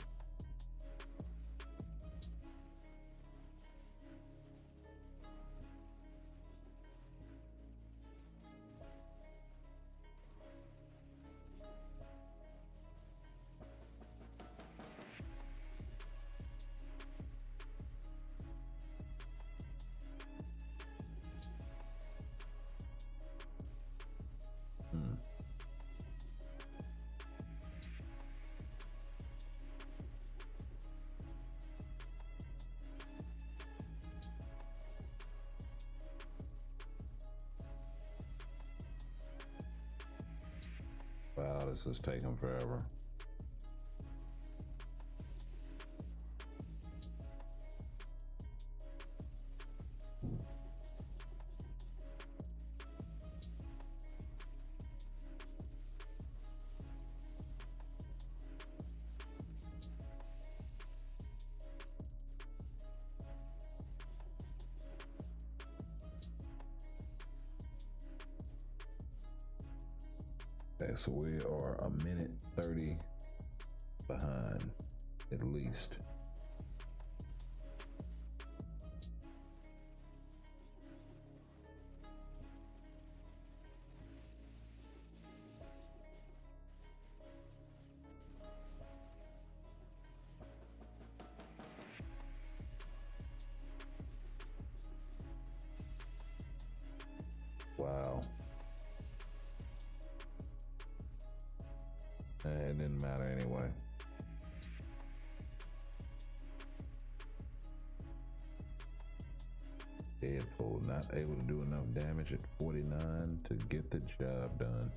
Wow, this is taking forever. Okay, so we are a minute 30 behind, at least. Wow. It didn't matter anyway. Deadpool not able to do enough damage at 49 to get the job done.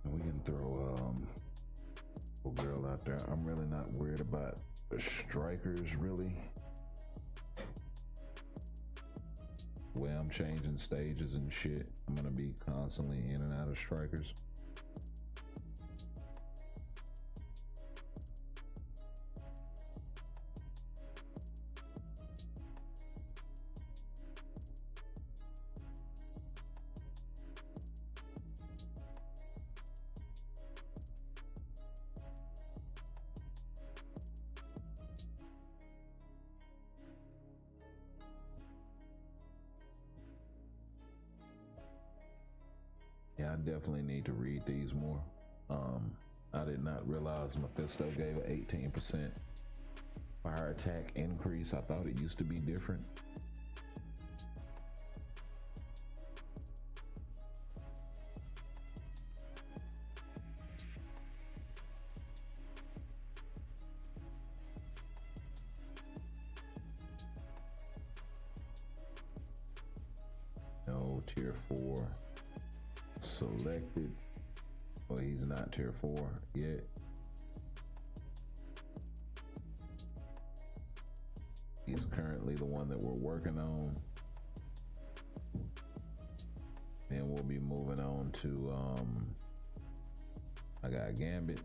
We can throw a girl out there. I'm really not worried about the strikers, really. The way I'm changing stages and shit, I'm gonna be constantly in and out of strikers. Yeah, I definitely need to read these more. I did not realize Mephisto gave an 18% fire attack increase. I thought it used to be different. No, tier 4 selected. Well, he's not tier 4 yet. He's currently the one that we're working on. Then we'll be moving on to I got Gambit.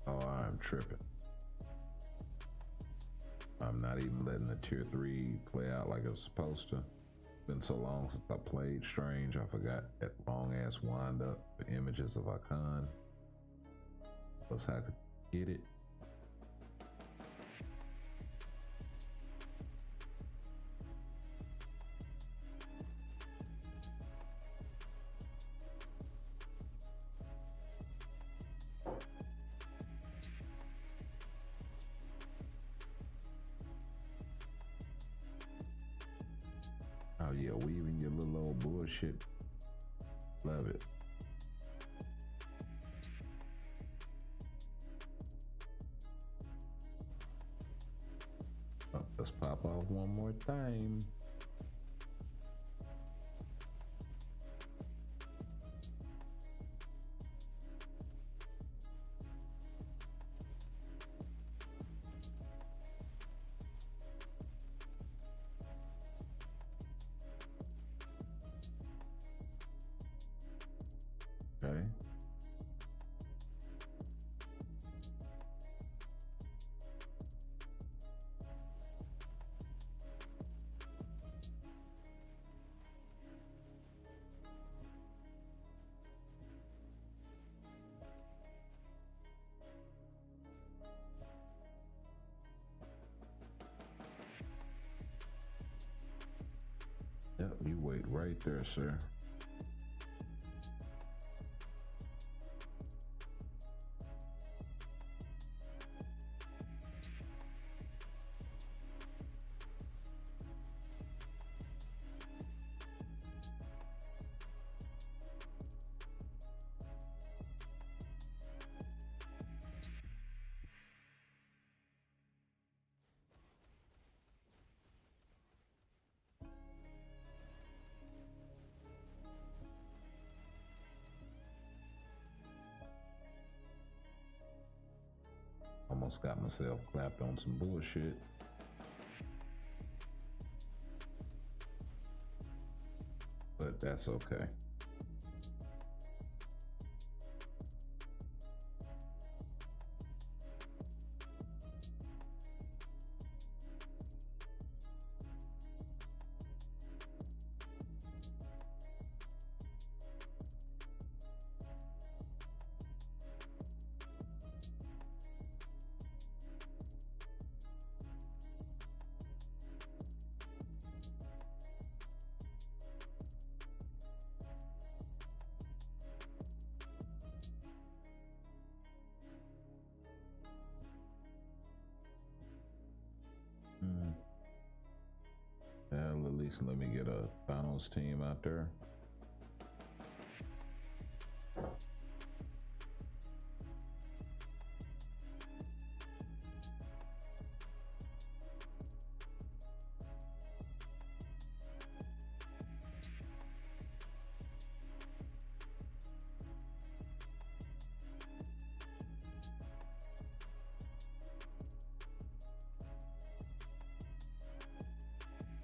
Oh, I'm tripping. I'm not even letting the tier 3 play out like it's supposed to. Been so long since I played Strange, I forgot that long ass wind up, the images of Icon. Plus I could get it. Oh yeah, weaving your little old bullshit. Love it. Oh, let's pop off one more time. Okay. Yep, you wait right there, sir. Almost got myself clapped on some bullshit. But that's okay. Well, at least let me get a finals team out there.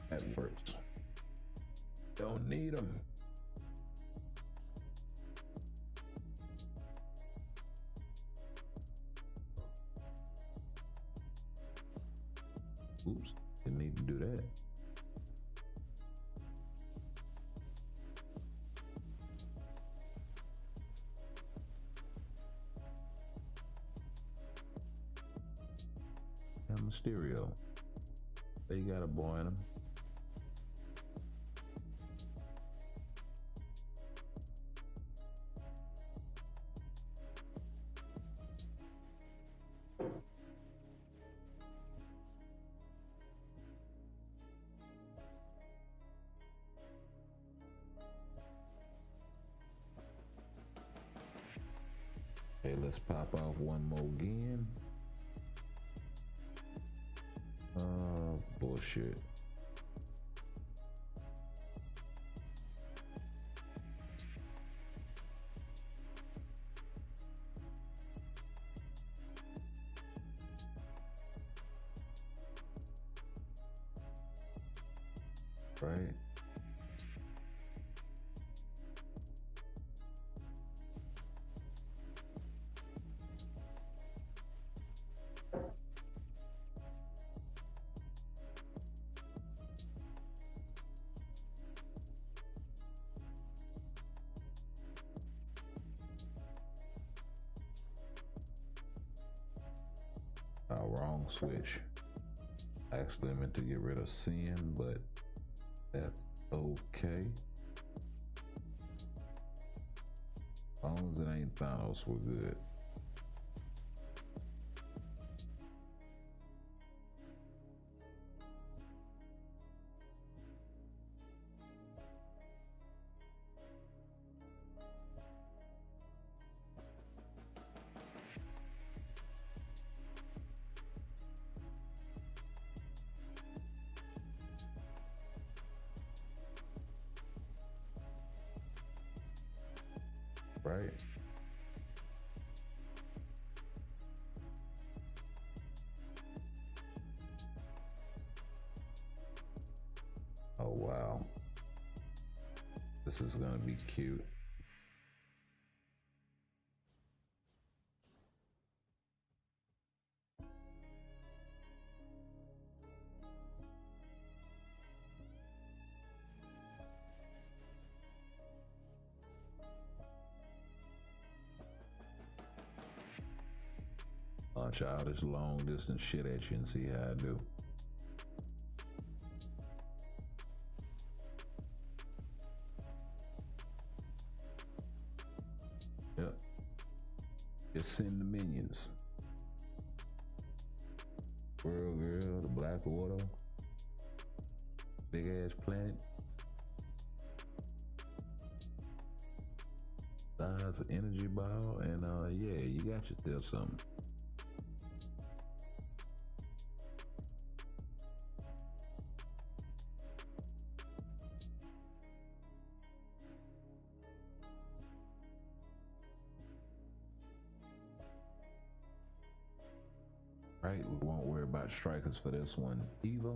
That works. Don't need them. Oops, didn't need to do that. And Mysterio. They got a boy in them. Okay, let's pop off one more again. Bullshit. Right. Wrong switch. I actually meant to get rid of sin, but that's okay. As long as it ain't Thanos, we're good. Right. Oh wow. This is gonna be cute. Launch all this long distance shit at you and see how I do. Just send the minions. World Girl, the Black Widow, big ass planet, size of energy ball, and yeah, you got yourself something. Right, we won't worry about strikers for this one either.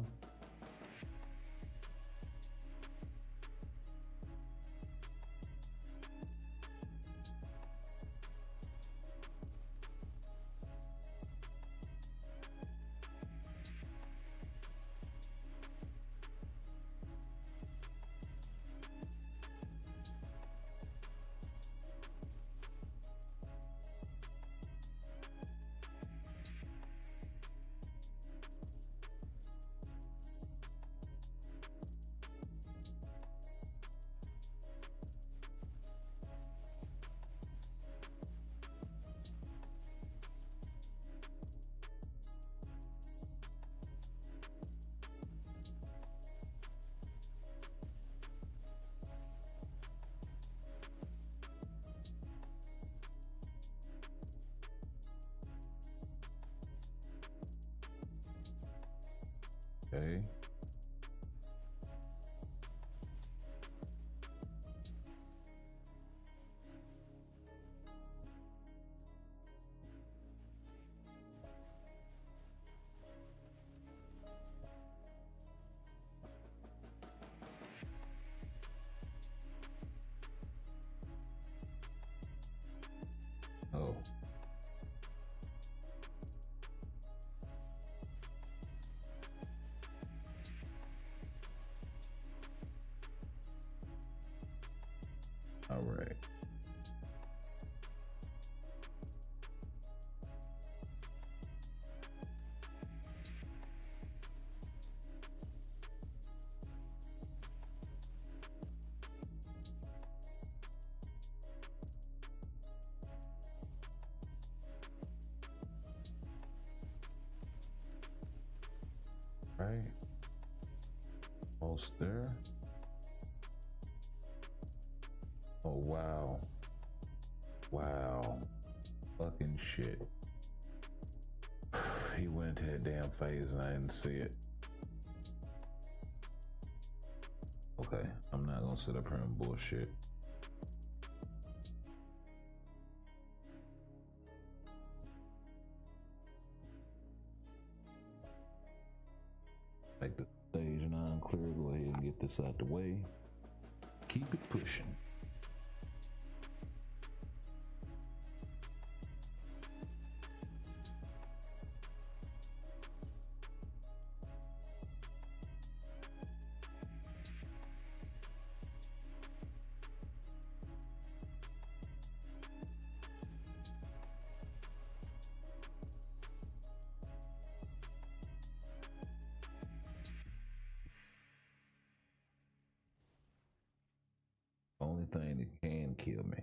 Okay. Oh. All right. Right. Almost there. Oh, wow. Wow. Fucking shit. He went into that damn phase and I didn't see it. Okay, I'm not gonna sit up here and bullshit. Make the stage non-clear. Go ahead and get this out the way. Keep it pushing. Only thing that can kill me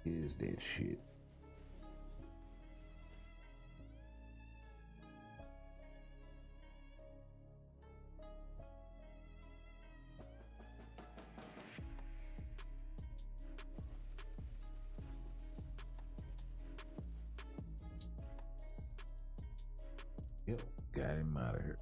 is that shit. Yep, got him out of here.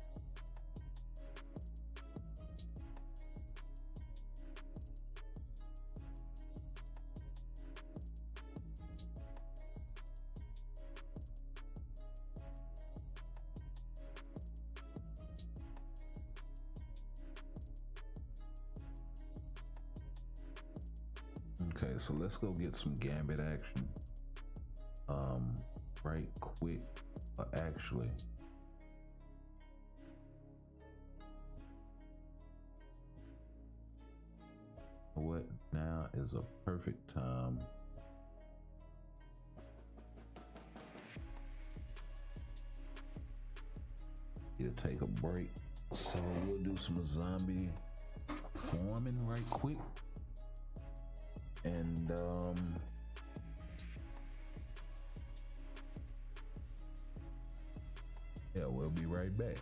Okay, so let's go get some Gambit action. Right quick. Actually, what now is a perfect time to take a break. So we'll do some zombie farming right quick. And Yeah, we'll be right back.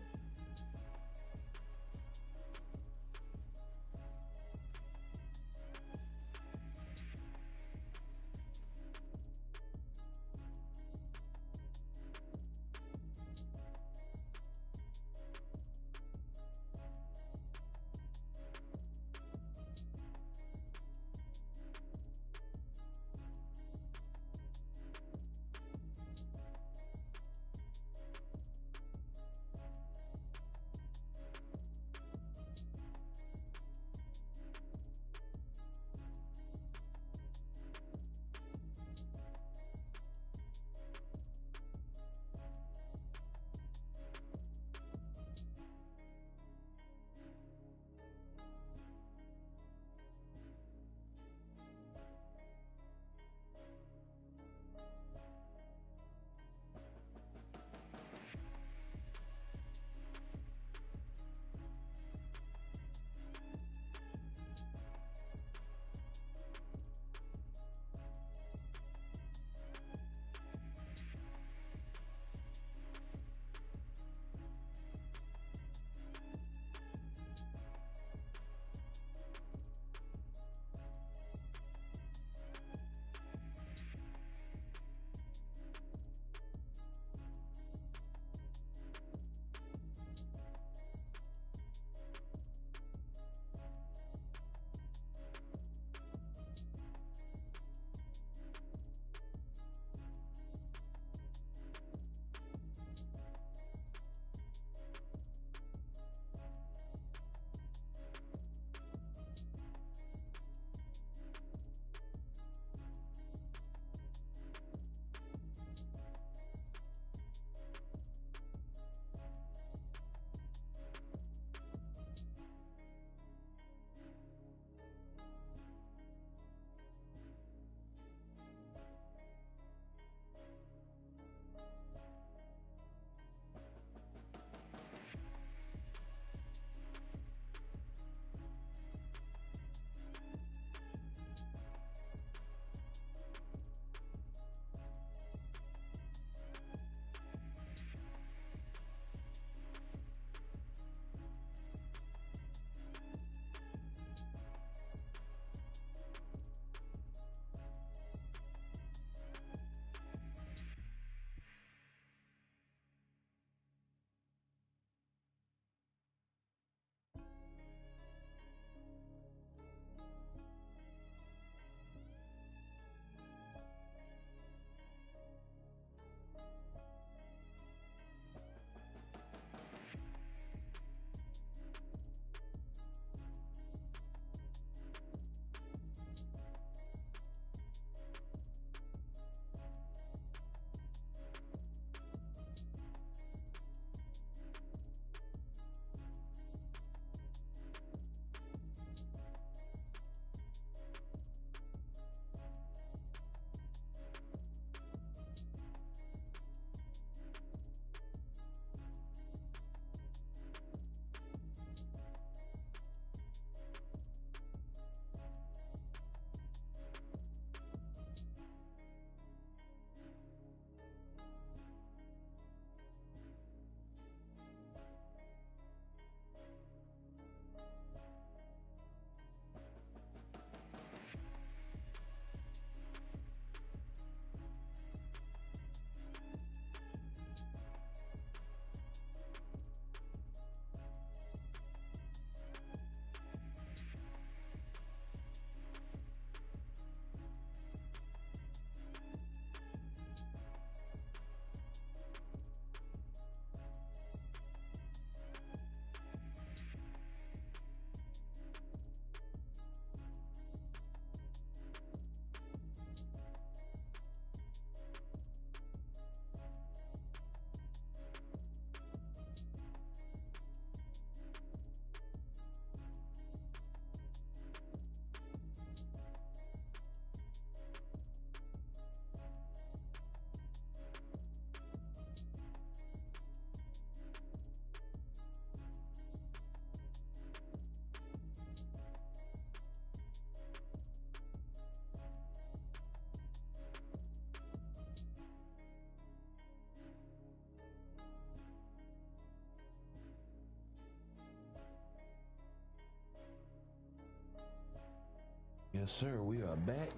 Yes, sir, we are back.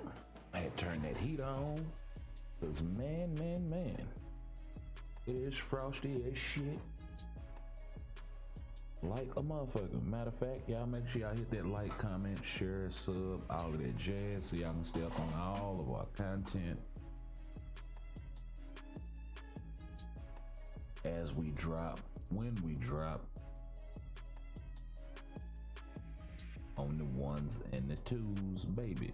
I had turned that heat on. Cause man, it is frosty as shit. Like a motherfucker. Matter of fact, y'all make sure y'all hit that like, comment, share, sub, all of that jazz so y'all can stay up on all of our content as we drop, when we drop, on the ones and the twos, baby.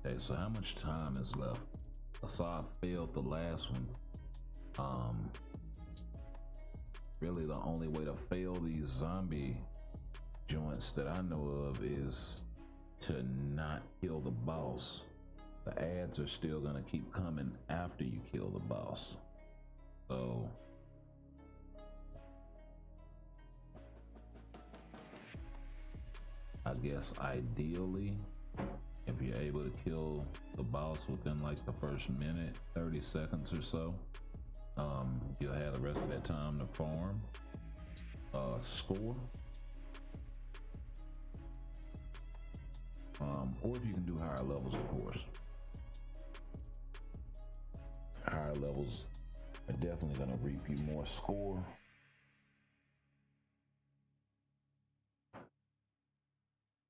Okay, so how much time is left? I saw I failed the last one. Really the only way to fail these zombie joints that I know of is to not kill the boss. The ads are still gonna keep coming after you kill the boss. So I guess ideally, if you're able to kill the boss within like the first minute, 30 seconds or so, you'll have the rest of that time to farm, score, or if you can do higher levels, of course. Higher levels are definitely gonna reap you more score.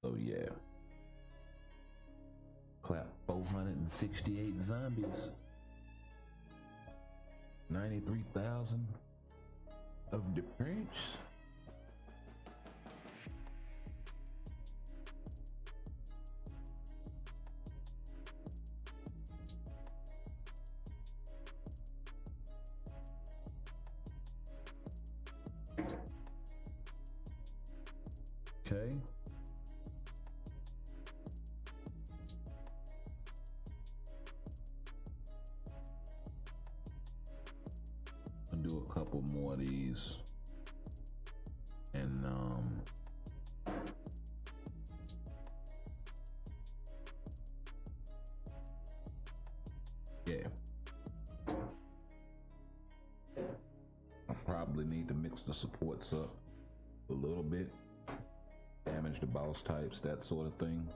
So yeah. Clap 468 zombies. 93,000 of the prints. Okay. Do a couple more of these and yeah, I probably need to mix the supports up a little bit, damage the boss types, that sort of thing.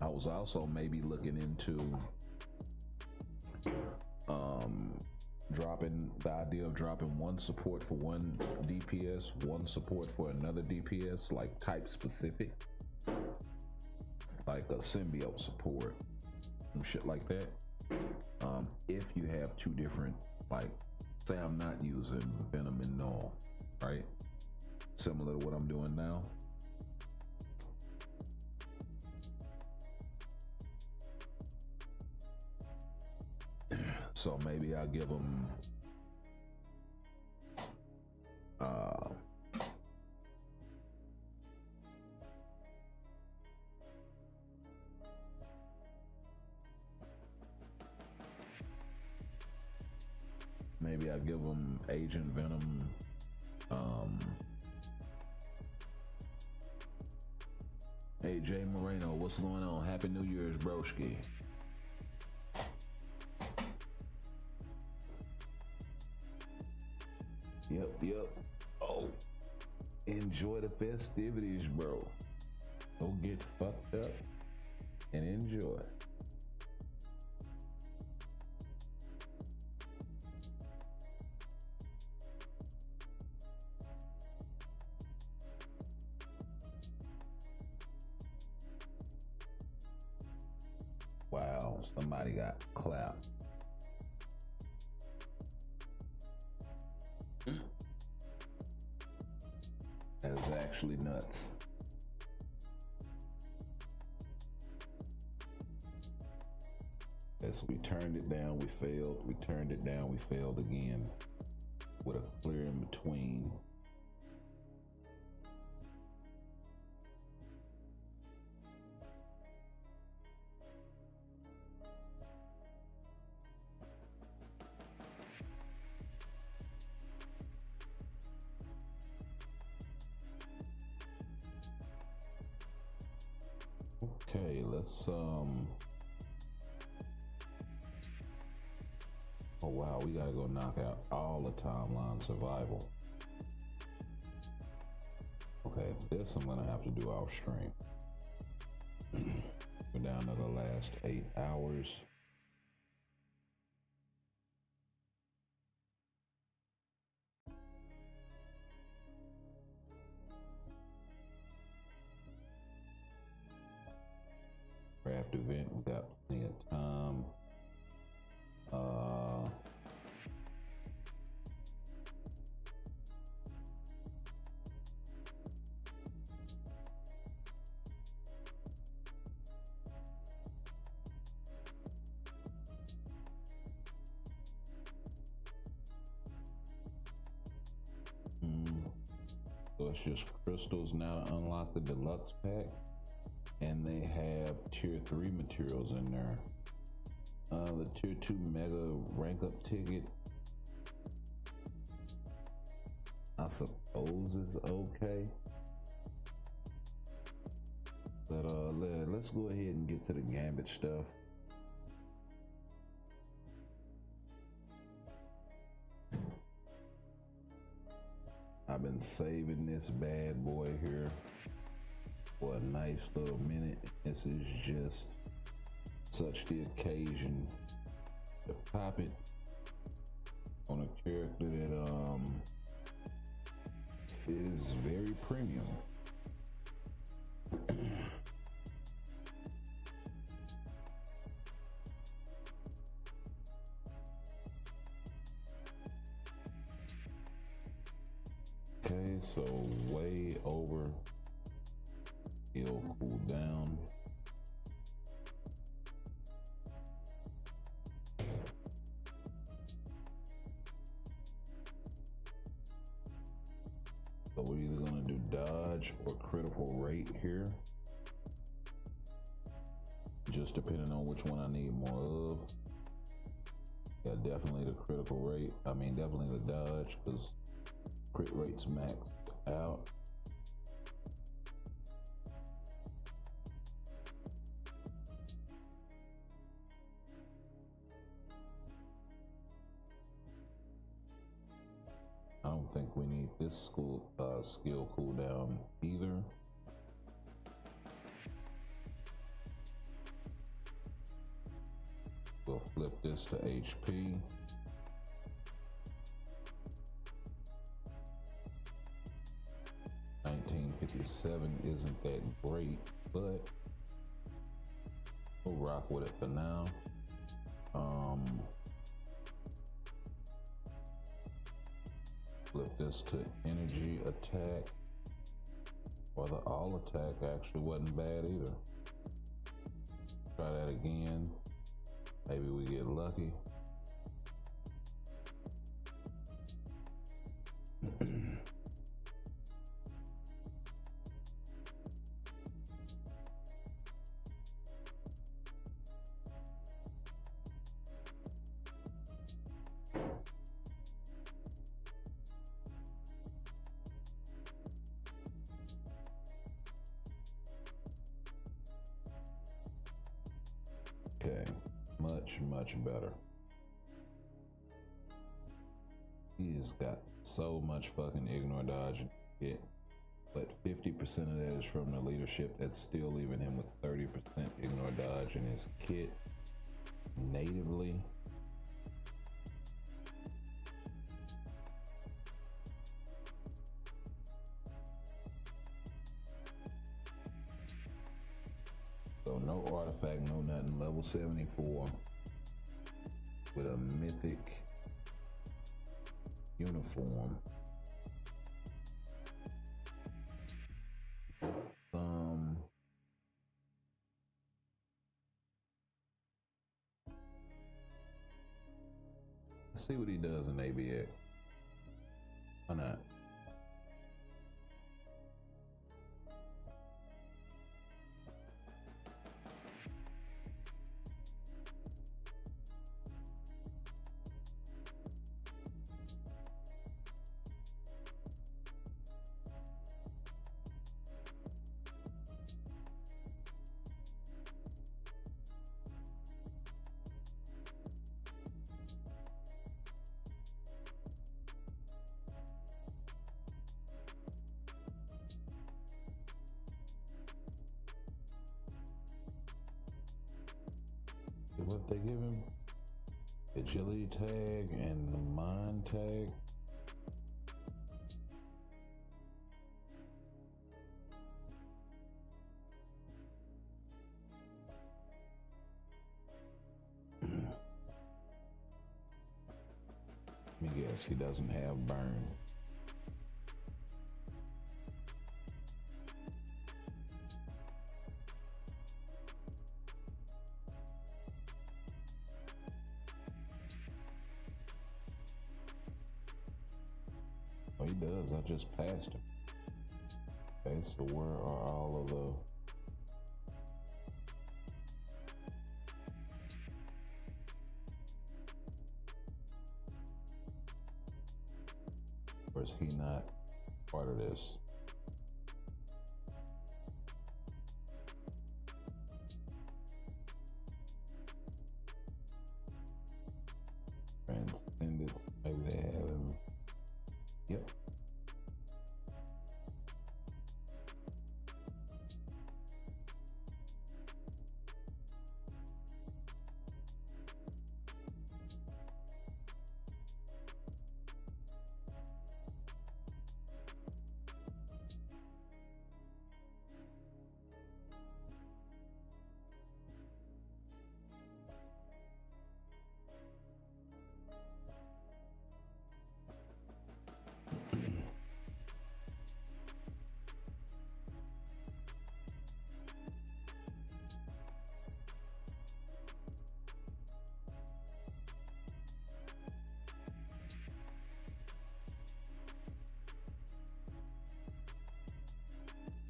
I was also maybe looking into dropping the idea of dropping one support for one DPS, one support for another DPS, like type specific, like a symbiote support, some shit like that. If you have two different, like, say I'm not using Venom and Null, right? Similar to what I'm doing now. So maybe I'll give them Agent Venom, hey Jay Moreno, what's going on? Happy New Year's, broski. Yep. Oh, enjoy the festivities, bro. Go get fucked up and enjoy. Wow, somebody got clapped. actually nuts. As we turned it down, we failed. We turned it down, we failed again with a clear in between. Okay, let's oh wow, we gotta go knock out all the timeline survival. Okay, this I'm gonna have to do off stream. We're down to the last 8 hours. Craft event, we got plenty of time. So it's just crystals now to unlock the deluxe pack, and they have tier 3 materials in there. The tier 2 mega rank up ticket, I suppose is okay, but let's go ahead and get to the Gambit stuff. I've been saving this bad boy here for a nice little minute. This is just such the occasion to pop it on a character that is very premium. Okay, so way over. It'll cool down. So we're either gonna do dodge or critical rate here, just depending on which one I need more of. Yeah, definitely the critical rate. I mean, definitely the dodge, because crit rate's maxed out. I don't think we need this skill cooldown either. We'll flip this to HP. $1957 isn't that great, but we'll rock with it for now. Flip this to energy attack, or the all attack actually wasn't bad either. Try that again. Maybe we get lucky. Okay, much better. He's got so much fucking ignore dodge and hit, but 50% of that is from the leadership. That's still leaving him with 30% ignore dodge in his kit natively. So no artifact, no nothing. Level 74 with a mythic uniform. Um, let's see what he does in ABX. Why not? What they give him? Agility tag and the mind tag. Let me guess, he doesn't have burn. Oh, he does. I just passed him. Okay, so where are all of the... Or is he not part of this? Transcendence, maybe they have him. Yep.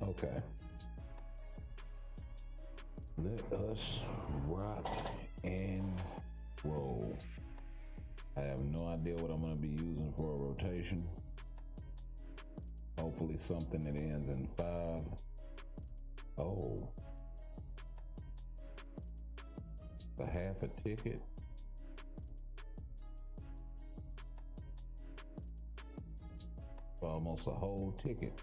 Okay. Let us rock and roll. I have no idea what I'm going to be using for a rotation. Hopefully something that ends in 5. Oh. A half a ticket. Almost a whole ticket.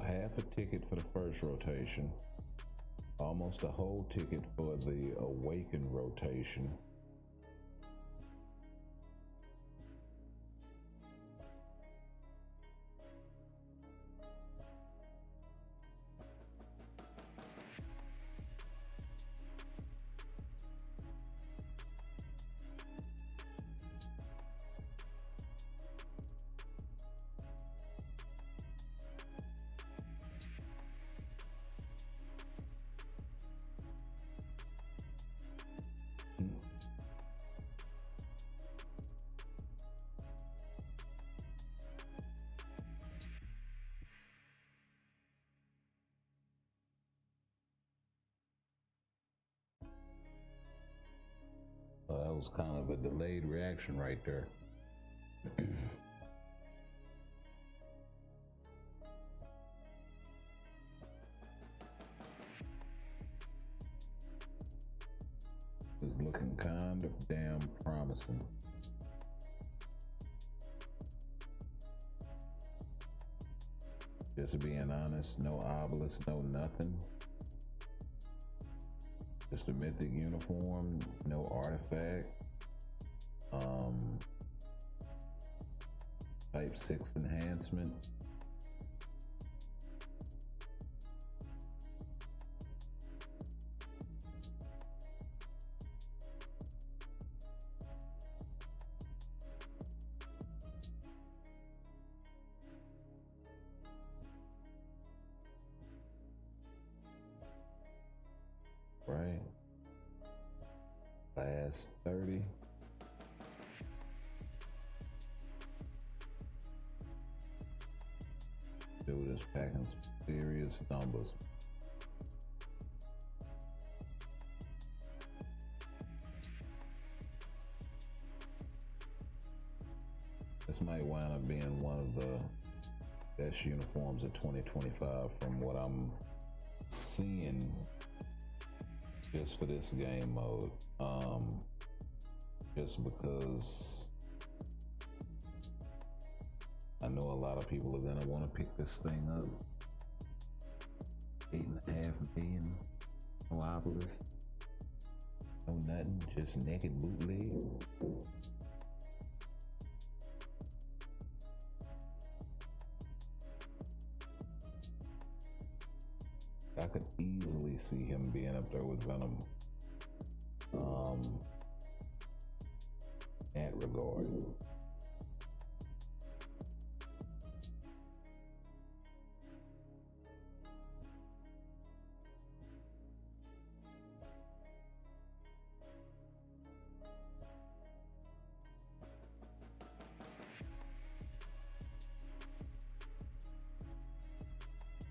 Half a ticket for the first rotation, almost a whole ticket for the awaken rotation. That was kind of a delayed reaction right there. It's looking kind of damn promising. Just being honest, no obelisk, no nothing. Just a mythic uniform, no artifact. Type 6 enhancement. That's 30. Dude is packing some serious numbers. This might wind up being one of the best uniforms of 2025 from what I'm seeing just for this game mode. Just because I know a lot of people are gonna want to pick this thing up. 8.5 million, no obelisk, no nothing, just naked bootleg. I could easily see him being up there with Venom. That regard.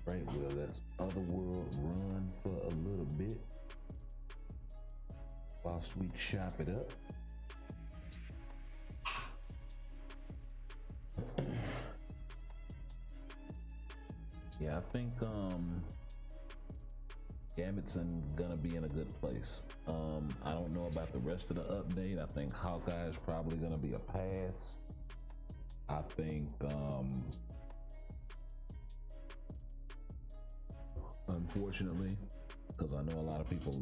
Right, well, let's Otherworld run for a little bit whilst we chop it up. Yeah, I think Gambit's gonna be in a good place. I don't know about the rest of the update. I think Hawkeye is probably gonna be a pass. I think unfortunately, because I know a lot of people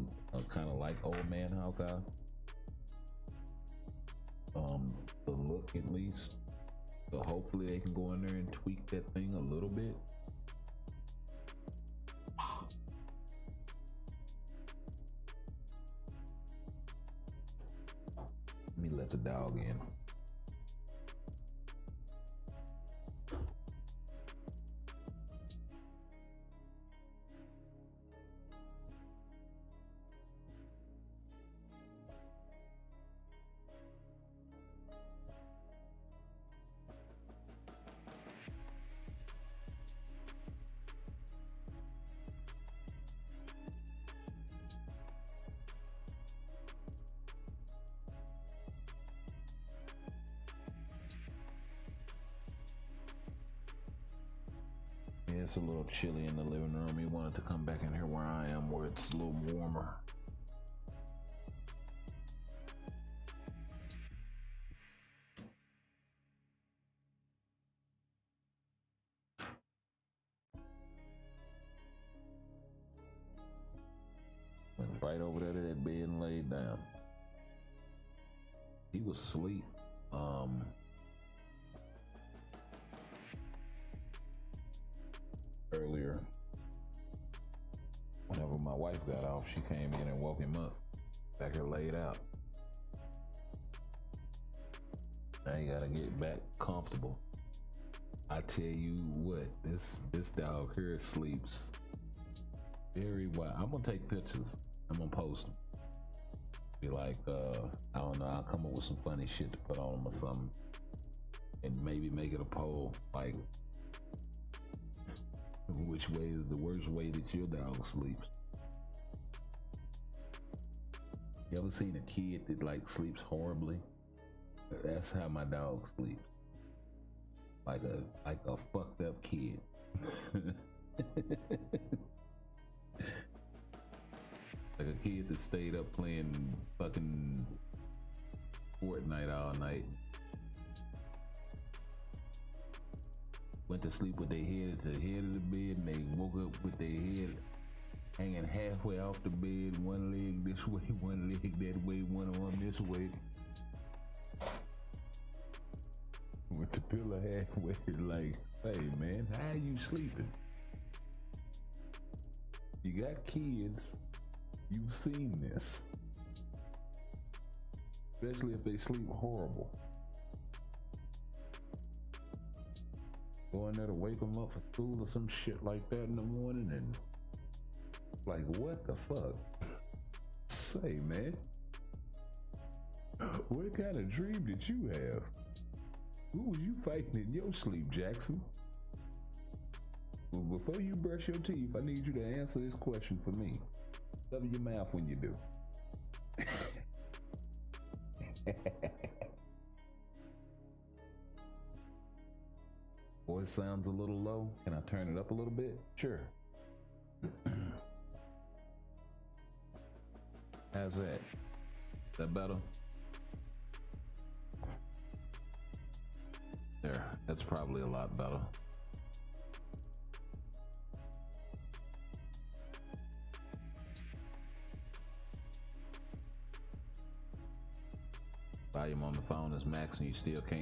kind of like old man Hawkeye, the look at least. So hopefully they can go in there and tweak that thing a little bit. Let me let the dog in. Yeah, it's a little chilly in the living room. He wanted to come back in here where I am, where it's a little warmer. Went right over there to that bed and laid down. He was asleep. Earlier, whenever my wife got off, she came in and woke him up, back here laid out. Now you gotta get back comfortable. I tell you what, this dog here sleeps very well. I'm gonna take pictures. I'm gonna post them. Be like, I don't know, I'll come up with some funny shit to put on him or something, and maybe make it a poll, like, which way is the worst way that your dog sleeps? You ever seen a kid that like sleeps horribly? That's how my dog sleeps. Like a fucked up kid. Like a kid that stayed up playing fucking Fortnite all night. Went to sleep with their head at the head of the bed, and they woke up with their head hanging halfway off the bed, one leg this way, one leg that way, one arm this way. With the pillow halfway, like, hey man, how are you sleeping? You got kids, you've seen this. Especially if they sleep horrible. Go in there to wake them up for school or some shit like that in the morning, and like, what the fuck? Say, man, What kind of dream did you have? Who was you fighting in your sleep, Jackson? Well, before you brush your teeth, I need you to answer this question for me. Cover your mouth when you do. Voice sounds a little low. Can I turn it up a little bit? Sure. How's that? Is that better? There, that's probably a lot better. Volume on the phone is max and you still can't